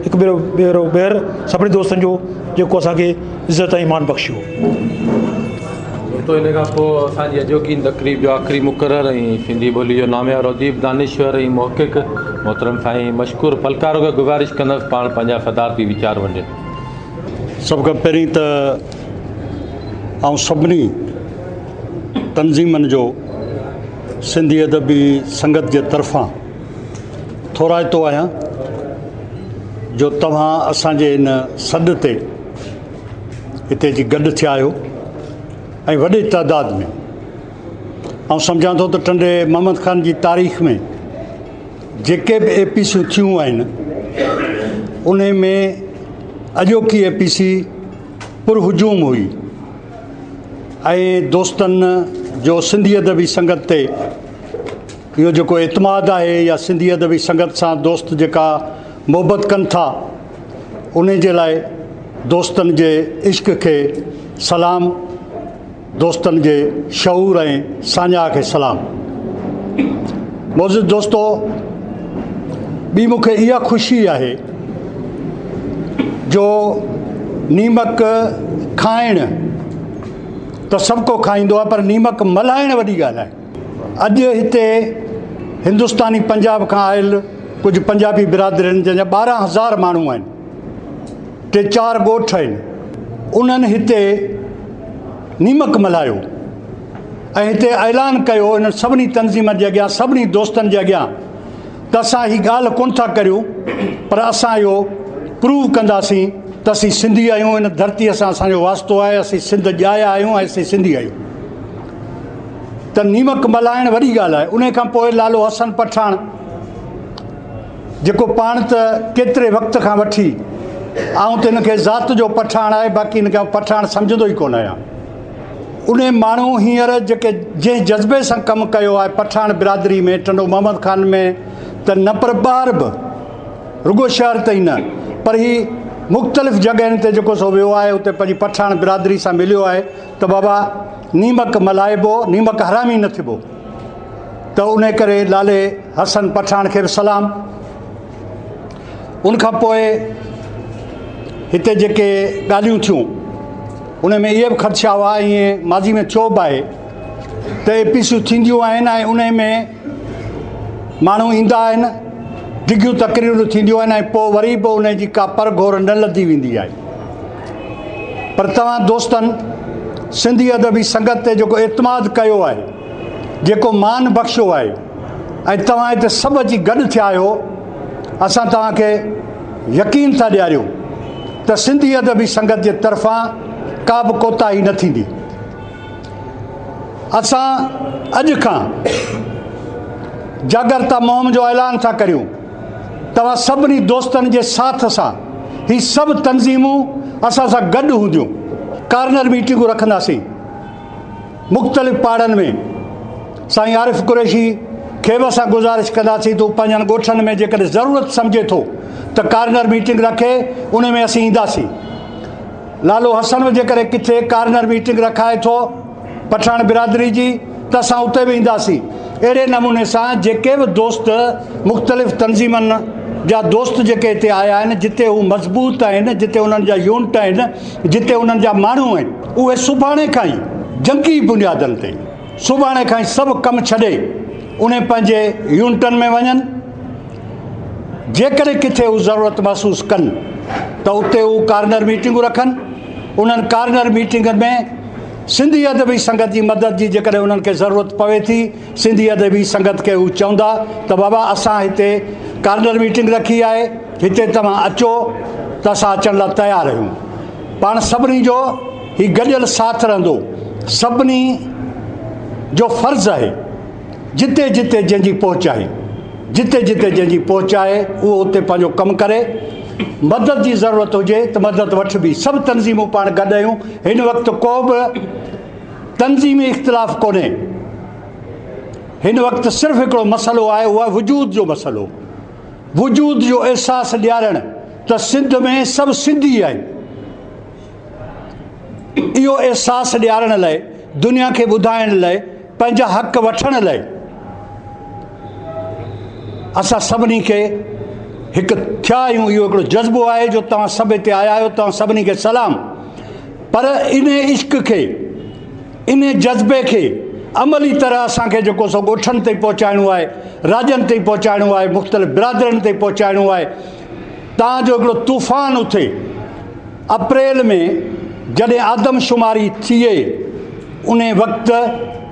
S1: हिकु ॿीहर सभिनी दोस्तनि जो जेको असांखे इज़त ऐं मान बख़्शियो
S4: तो इन खां पोइ असांजी अॼोकी तक़रीब जो आख़िरी मुक़रर ऐं सिंधी ॿोली जो नामियार अदीब दानिश्वर ऐं मुहक़िक़ मोहतरम साईं मशकूर फलकारो खे गुज़ारिश कंदुसि पाण पंहिंजा सदारती वीचार वंडनि
S3: सभ खां पहिरीं त ऐं सभिनी तंज़ीमनि जो सिंधी अदबी संगत जे तरफ़ां थोराइतो आहियां जो तव्हां असांजे इन सॾ ते हिते जी गॾु थिया आहियो ऐं वॾी तादाद में ऐं सम्झां थो त टंडे मोहम्मद ख़ान जी तारीख़ में जेके बि APCयूं थियूं आहिनि उन में अॼोकी APC पुरहुजूम हुई ऐं दोस्तनि जो सिंधी अदबी संगत ते इहो जेको एतमाद आहे या सिंधी अदबी संगत सां दोस्त जेका मोहबत कनि था उन जे लाइ दोस्तनि जे इश्क खे सलाम दोस्तनि जे शऊर ऐं साञा खे सलाम मौजूद दोस्तो ॿी मूंखे इहा ख़ुशी आहे जो नीमक खाइणु त सभु को खाईंदो आहे पर नीमक मल्हाइणु वॾी ॻाल्हि आहे अॼु हिते हिंदुस्तानी पंजाब खां आयल कुझु पंजाबी बिरादरियुनि जंहिंजा 12,000 माण्हू आहिनि 3-4 ॻोठ आहिनि उन्हनि हिते नीमक मल्हायो ऐं हिते ऐलान कयो इन्हनि सभिनी तंज़ीमनि जे अॻियां सभिनी दोस्तनि जे अॻियां त असां हीअ ॻाल्हि कोन था करियूं पर असां इहो प्रूव कंदासीं त असीं सिंधी आहियूं इन धरतीअ सां असांजो वास्तो आहे असीं सिंध ॼाया आहियूं ऐं असीं सिंधी आहियूं त नीमक मल्हाइणु वॾी ॻाल्हि आहे उन खां पोइ लालो हसन पठाण जेको पाण त केतिरे वक़्त खां वठी आऊं त हिनखे ज़ात जो पठाण आहे बाक़ी हिनखे पठाण सम्झंदो ई कोन आहियां उन माण्हू हींअर जेके जंहिं जज़्बे सां कमु कयो आहे पठाण बिरादरी में टंडो मोहम्मद ख़ान में त न पर ॿार बि रुगो शहर ताईं न पर ही मुख़्तलिफ़ जॻहियुनि ते जेको सो वियो आहे उते पंहिंजी पठाण बिरादरी सां मिलियो आहे त बाबा नीमक मल्हाइबो नीमक हरामी न थिबो त उन करे लाले हसन पठाण खे बि सलाम उनखां पोइ हिते जेके ॻाल्हियूं थियूं उन में इहे बि ख़दशा हुआ ईअं माज़ी में चओ बि आहे
S2: त APCयूं थींदियूं आहिनि ऐं उन में माण्हू ईंदा आहिनि, डिघियूं तकरीरूं थींदियूं आहिनि ऐं पोइ वरी बि उन जी का पर घोर न लधी वेंदी आहे। पर तव्हां दोस्तनि सिंधी अदबी संगत ते जेको एतमाद कयो आहे, जेको मान बख़्शियो आहे ऐं तव्हां हिते सभु अची गॾु थिया आहियो, असां तव्हांखे यकीन था ॾियारियूं त सिंधी अदबी संगत जे तरफ़ां का बि कोताही न थींदी। असां अॼु खां जागरता मुहिम जो ऐलान था करियूं। तव्हां सभिनी दोस्तनि जे साथ सां ही सभु तंज़ीमूं असां सां गॾु हूंदियूं। कार्नर मीटिंगूं रखंदासीं मुख़्तलिफ़ पाड़नि में। साईं आरिफ़ कुरैशी खे बि असां गुज़ारिश कंदासीं तूं पंहिंजनि ॻोठनि में जेकॾहिं ज़रूरत सम्झे थो त कार्नर मीटिंग रखे, उन में असीं ईंदासीं। लालो हसन बि जेकॾहिं किथे कार्नर मीटिंग रखाए थो पठाण बिरादरी जी, त असां उते बि ईंदासीं। अहिड़े नमूने सां जेके बि दोस्त मुख़्तलिफ़ तंज़ीमनि जा दोस्त जेके हिते आया आहिनि, जिते हू मज़बूत आहिनि, जिते उन्हनि जा यूनिट आहिनि, जिते उन्हनि जा माण्हू आहिनि, उहे सुभाणे खां ई जंगी बुनियादनि ते सुभाणे खां ई सभु कमु छॾे उन पंहिंजे यूनिटनि में वञनि। जेकॾहिं किथे हू ज़रूरत महसूसु कनि त उते हू कार्नर मीटिंगूं रखनि। उन्हनि कार्नर मीटिंगनि में सिंधी अदबी संगत जी मदद जी जेकॾहिं उन्हनि खे ज़रूरत पवे थी, सिंधी अदबी संगत खे हू चवंदा त बाबा असां हिते कार्नर मीटिंग रखी आहे, हिते तव्हां अचो, त असां अचण लाइ तयारु आहियूं। पाण सभिनी जो ही गॾियल साथ रहंदो। सभिनी जो फ़र्ज़ु आहे जिते जिते जंहिंजी पहुच आहे, जिते जिते जंहिंजी पहुच आहे उहो उते पंहिंजो कमु करे। मदद जी ज़रूरत हुजे त मदद वठिबी। सभु तंज़ीमूं पाण गॾु आहियूं। हिन वक़्तु को बि तंज़ीमी इख़्तिलाफ़ कोन्हे। हिन वक़्तु सिर्फ़ु हिकिड़ो मसइलो आहे, उहो आहे वजूद जो मसइलो। वजूद जो अहसासु ॾियारणु त सिंध में सभु सिंधी आहिनि। इहो अहसासु ॾियारण लाइ, दुनिया खे ॿुधाइण लाइ, पंहिंजा हक़ वठण लाइ असां सभिनी खे हिकु थिया आहियूं। इहो हिकिड़ो जज़्बो आहे जो तव्हां सभु हिते आया आहियो। तव्हां सभिनी खे सलाम। पर इन इश्क खे, इन जज़्बे खे अमली तरह असांखे जेको सो ॻोठनि ताईं पहुचाइणो आहे, राज्यनि ताईं पहुचाइणो आहे, मुख़्तलिफ़ बिरादरनि ताईं पहुचाइणो आहे। तव्हांजो हिकिड़ो तूफ़ान उथे। अप्रैल में जॾहिं आदमशुमारी थिए उन वक़्तु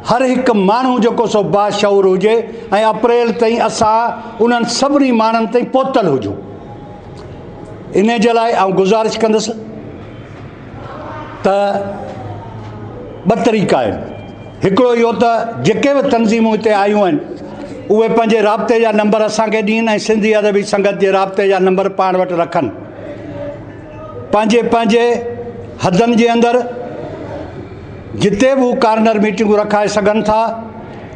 S2: हर हिकु माण्हू जेको सो बाशऊर हुजे ऐं अप्रैल ताईं असां उन्हनि सभिनी माण्हुनि ताईं पहुतल हुजूं। इन जे लाइ आउं गुज़ारिश कंदुसि त ॿ तरीक़ा आहिनि। हिकिड़ो इहो त जेके बि तंज़ीमूं हिते आयूं आहिनि उहे पंहिंजे राब्ते जा नंबर असांखे ॾियनि ऐं सिंधी अदबी संगत जे राब्ते जा नंबर पाण वटि रखनि। पंहिंजे पंहिंजे हदनि जे अंदरि जिते बि कार्नर मीटिंगूं रखाए सघनि था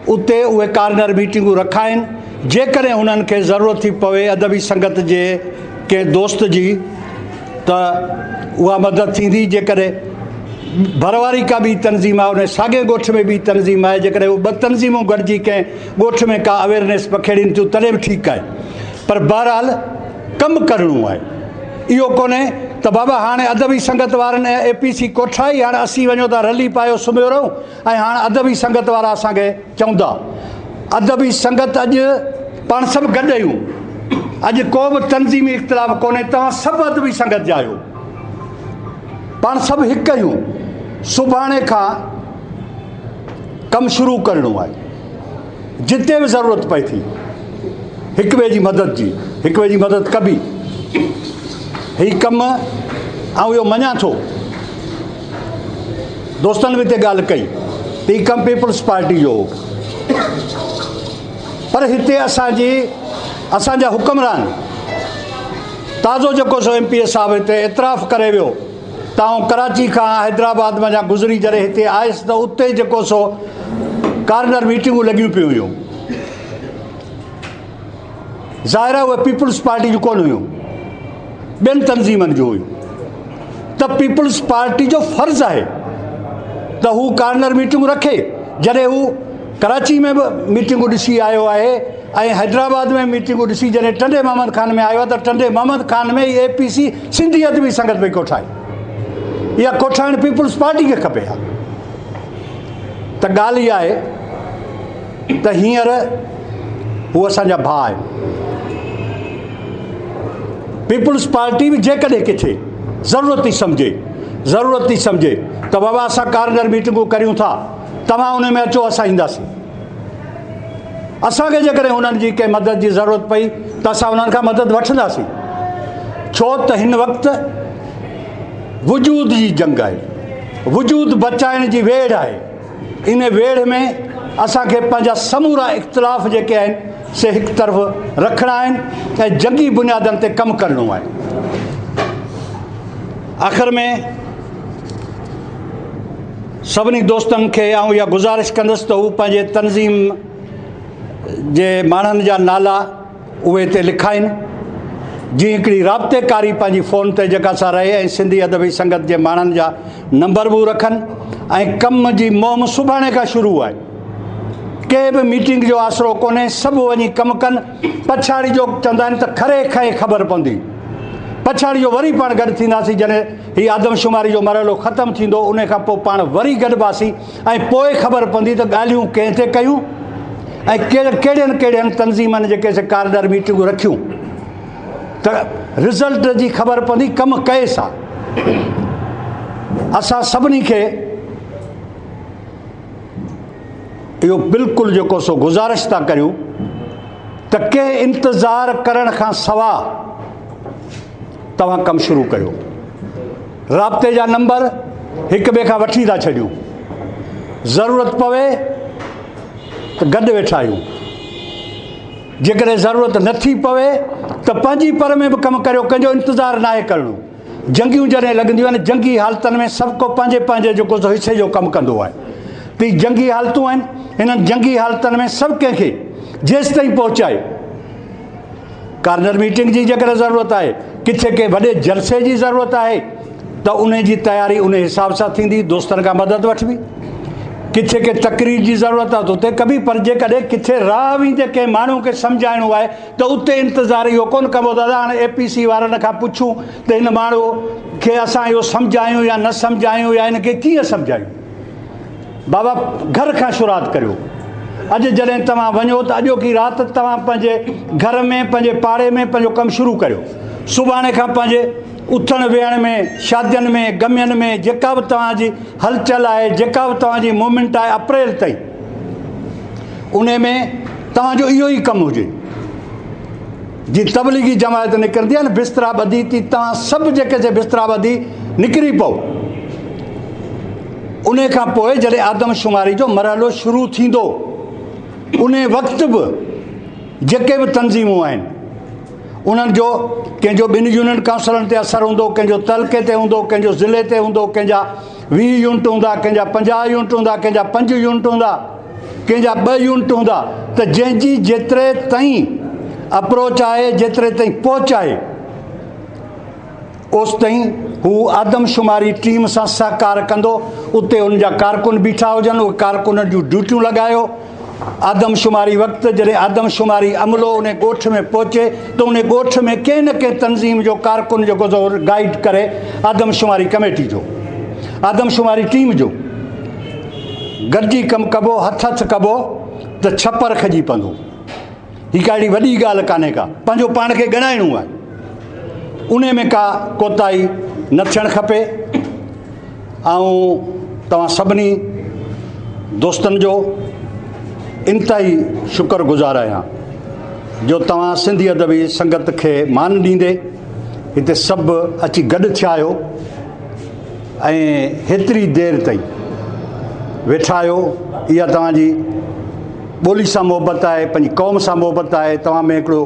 S2: उते उहे कार्नर मीटिंगूं रखाइनि। जेकॾहिं उन्हनि खे ज़रूरत थी पवे अदबी संगत जे कंहिं दोस्त जी त उहा मदद थींदी। जेकॾहिं भरवारी का ॿी तंज़ीम आहे, उन साॻे ॻोठ में ॿी तंज़ीम आहे, जेकॾहिं उहे ॿ तंज़ीमूं गॾिजी कंहिं ॻोठ में का अवेयरनेस पखेड़ीनि थियूं तॾहिं बि ठीकु आहे। पर बहरहाल कमु करिणो आहे। इहो कोन्हे त बाबा हाणे अदबी संगत वारनि ऐं APC कोठाई, हाणे असीं वञो था रली पायो सुम्हियो रहूं ऐं हाणे अदबी संगत वारा असांखे चवंदा। अदबी संगत अॼु पाण सभु गॾु आहियूं। अॼु को बि तंज़ीमी इख़्तिलाफ़ कोन्हे। तव्हां सभु अदबी संगत जा आहियो। पाण सभु हिकु आहियूं। सुभाणे खां कमु शुरू करिणो आहे। जिते बि ज़रूरत पए थी हिक ॿिए जी मदद जी, हिक ॿिए जी मदद कबी। हीउ कमु ऐं इहो मञा थो, दोस्तनि बि हिते ॻाल्हि कई त हीउ कमु पीपल्स पार्टी जो हो। पर हिते असांजा हुकुमरान ताज़ो जेको सो MPS साहिबु हिते एतिराफ़ करे वियो त आउं कराची खां हैदराबाद वञा गुज़री जॾहिं हिते आयुसि त उते जेको सो कार्नर मीटिंगूं लॻियूं पियूं हुयूं। ज़ाहिर आहे उहे पीपल्स पार्टी जूं कोन हुयूं, ॿियनि तंज़ीमनि जूं हुयूं। त पीपल्स पार्टी जो फ़र्ज़ु आहे त हू कार्नर मीटिंगूं रखे। जॾहिं हू कराची में बि मीटिंगूं ॾिसी आयो आहे ऐं हैदराबाद में मीटिंगूं ॾिसी जॾहिं टंडे मोहम्मद ख़ान में आयो आहे त टंडे मोहम्मद ख़ान में ई APC सिंधी अदबी संगत पई कोठाए। इहा कोठाइण पीपल्स पार्टी खे खपे हा। त ॻाल्हि इहा आहे त हींअर हू असांजा भाउ आहिनि। पीपुल्स पार्टी बि जेकॾहिं किथे ज़रूरत थी सम्झे त बाबा असां कार्नर मीटिंगूं करियूं था, तव्हां उन में अचो, असां ईंदासीं। असांखे जेकॾहिं उन्हनि जी कंहिं मदद जी ज़रूरत पई त असां उन्हनि खां मदद वठंदासीं, छो त हिन वक़्तु वजूद जी जंग आहे, वजूद बचाइण जी वेड़ आहे। इन वेड़ में असांखे पंहिंजा समूरा इख़्तिलाफ़ जेके आहिनि से हिकु तरफ़ रखणा आहिनि ऐं जंगी बुनियादनि ते कमु करिणो आहे। आख़िर में सभिनी दोस्तनि खे आउं इहा गुज़ारिश कंदुसि त हू पंहिंजे तनज़ीम जे माण्हुनि जा नाला उहे हिते लिखाइनि, जीअं हिकिड़ी राब्तेकारी पंहिंजी फ़ोन ते जेका सा रहे, ऐं सिंधी अदबी संगत जे माण्हुनि जा नंबर बि रखनि। ऐं कम जी मोम सुभाणे खां शुरू आहे, कंहिं बि मीटिंग जो आसिरो कोन्हे, सभु वञी कमु कनि। पछाड़ी जो चवंदा आहिनि त खरे खए ख़बर पवंदी, पछाड़ी जो वरी पाण गॾु थींदासीं जॾहिं हीअ आदमशुमारी जो मरहलो ख़तमु थींदो, उन खां पोइ पाण वरी गॾिबासीं ऐं पोइ ख़बर पवंदी त ॻाल्हियूं कंहिं ते कयूं ऐं कहिड़ियुनि तनज़ीमनि जेके से कार्नर मीटिंगूं रखियूं, त रिज़ल्ट जी ख़बर पवंदी कमु कए सां। असां सभिनी खे इहो बिल्कुलु जेको सो गुज़ारिश था करियूं त कंहिं इंतज़ार करण खां सवाइ तव्हां कमु शुरू करियो। राब्ते जा नंबर हिक ॿिए खां वठी था छॾियूं, ज़रूरत पवे त गॾु वेठा आहियूं, जेकॾहिं ज़रूरत नथी पवे त पंहिंजी पर में बि कमु करियो, कंहिंजो इंतज़ारु न आहे करिणो। जंगियूं जॾहिं लॻंदियूं आहिनि, जंगी हालतुनि में सभु को पंहिंजे पंहिंजे जेको सो हिसे जो कमु कंदो आहे। त ही जंगी हालतूं आहिनि, हिननि जंगी हालतुनि में सभु कंहिंखे जेसि ताईं पहुचाए, कार्नर मीटिंग जी जेकॾहिं ज़रूरत आहे, किथे के वॾे जलसे जी ज़रूरत आहे त उन जी तयारी उन हिसाब सां थींदी, दोस्तनि खां मदद वठबी। किथे के तकरीर जी ज़रूरत आहे त उते कबी, पर जेकॾहिं किथे राह वेंदे कंहिं माण्हू खे सम्झाइणो आहे त उते इंतज़ारु इहो कोन कबो दादा हाणे APC वारनि खां पुछूं त हिन माण्हू खे असां इहो सम्झायूं या न सम्झायूं या हिनखे कीअं सम्झायूं। बाबा घर खां शुरूआति करियो। अॼु जॾहिं तव्हां वञो त अॼोकी राति तव्हां पंहिंजे घर में, पंहिंजे पाड़े में पंहिंजो कमु शुरू करियो। सुभाणे खां पंहिंजे उथण वेहण में, शादियुनि में, गमियुनि में, जेका बि तव्हांजी हलचल आहे, जेका बि तव्हांजी मूवमेंट आहे, अप्रैल ताईं उन में तव्हांजो इहो ई कमु हुजे। जीअं तबलीगी जमायत निकिरंदी आहे न, बिस्तरा ॿधी थी, तव्हां सभु जेके से बिस्तरा ॿधी निकिरी पओ। उन खां पोइ जॾहिं आदमशुमारी जो मरहलो शुरू थींदो, उन वक़्तु बि जेके बि तनज़ीमूं आहिनि उन्हनि जो कंहिंजो 2 यूनियन काउंसिलनि ते असरु हूंदो, कंहिंजो तलके ते हूंदो, कंहिंजो ज़िले ते हूंदो, कंहिंजा 20 यूनिट हूंदा, कंहिंजा 50 यूनिट हूंदा, कंहिंजा 5 यूनिट हूंदा, कंहिंजा 2 यूनिट हूंदा। त जंहिंजी जेतिरे ताईं अप्रोच आहे, जेतिरे ताईं पहुच आहे, ओसि ताईं हू आदमशुमारी टीम सां सहकार कंदो। उते उन जा कारकुन बीठा हुजनि, उहे कारकुननि जूं ड्यूटियूं लॻायो। आदमशुमारी वक़्तु जॾहिं आदमशुमारी अमलो उन ॻोठ में पहुचे त उन ॻोठ में कंहिं न कंहिं तनज़ीम जो कारकुन जेको गाइड करे, आदमशुमारी कमेटी जो, आदमशुमारी टीम जो गॾिजी कमु कबो, हथ कबो त छपर खॼी पवंदो। हीअ का अहिड़ी वॾी ॻाल्हि कान्हे का, पंहिंजो पाण खे ॻणाइणो आहे, उन में का कोताही न थियणु खपे। ऐं तव्हां सभिनी दोस्तनि जो इंतिहाई शुक्रगुज़ार आहियां जो तव्हां सिंधी अदबी संगत खे मान ॾींदे हिते सभु अची गॾु थिया आहियो ऐं हेतिरी देरि ताईं वेठा आहियो। इहा तव्हांजी ॿोली सां मोहबत आहे, पंहिंजी क़ौम सां मोहबत आहे, तव्हां में हिकिड़ो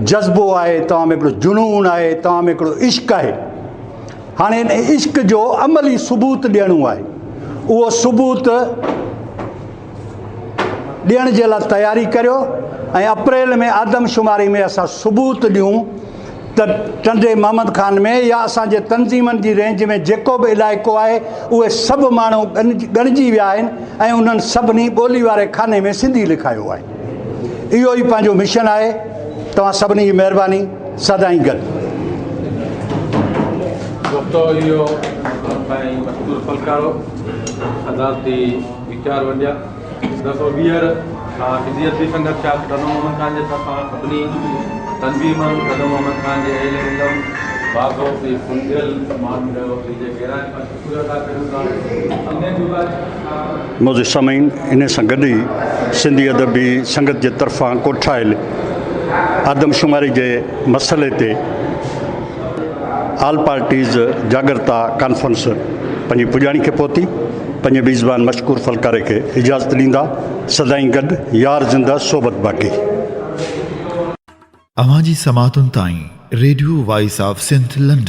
S2: जज़्बो आहे, तव्हां में हिकिड़ो जुनून आहे, तव्हां में हिकिड़ो इश्क़ आहे। हाणे हिन इश्क़ जो अमली सबूत ॾियणो आहे। उहो सबूत ॾियण जे लाइ तयारी करियो ऐं अप्रैल में आदमशुमारी में असां सबूत ॾियूं त टंडे मोहम्मद ख़ान में या असांजे तनज़ीमनि जी रेंज में जेको बि इलाइक़ो आहे, उहे सभु माण्हू ॻणिजी विया आहिनि ऐं उन्हनि सभिनी ॿोली वारे खाने में सिंधी लिखायो आहे। इहो ई पंहिंजो मिशन आहे। तव्हां सभिनी जी महिरबानी, सदाईं गॾु।
S4: वीचार वंडिया दफ़ो ॿीहर सिंधी अदबी संगत शाह कदम मोहम्मद ख़ान जे तरफ़ां सभिनी तनवीमन कदम मोहम्मद ख़ान जे अहिल इल्म बागो की फुंदियल मान कयो जे गहराई खां शुक्र अदा कयूं था।
S3: मुंहिंजे साम्हूं इन सां गॾु ई सिंधी अदबी संगत जे तरफ़ां कोठायल आदमशुमारी जे मसइले ते ऑल पार्टीज़ जागरता कॉन्फ्रेंस पंहिंजी पुॼाणी खे पहुती। पंहिंजे बीज़बान मशकूर फलकारे खे इजाज़त ॾींदा। सदाईं गॾु यार ज़िंदा सोबत बाक़ी।
S5: अवां जी समातुनि ताईं radio voice of Sindh London.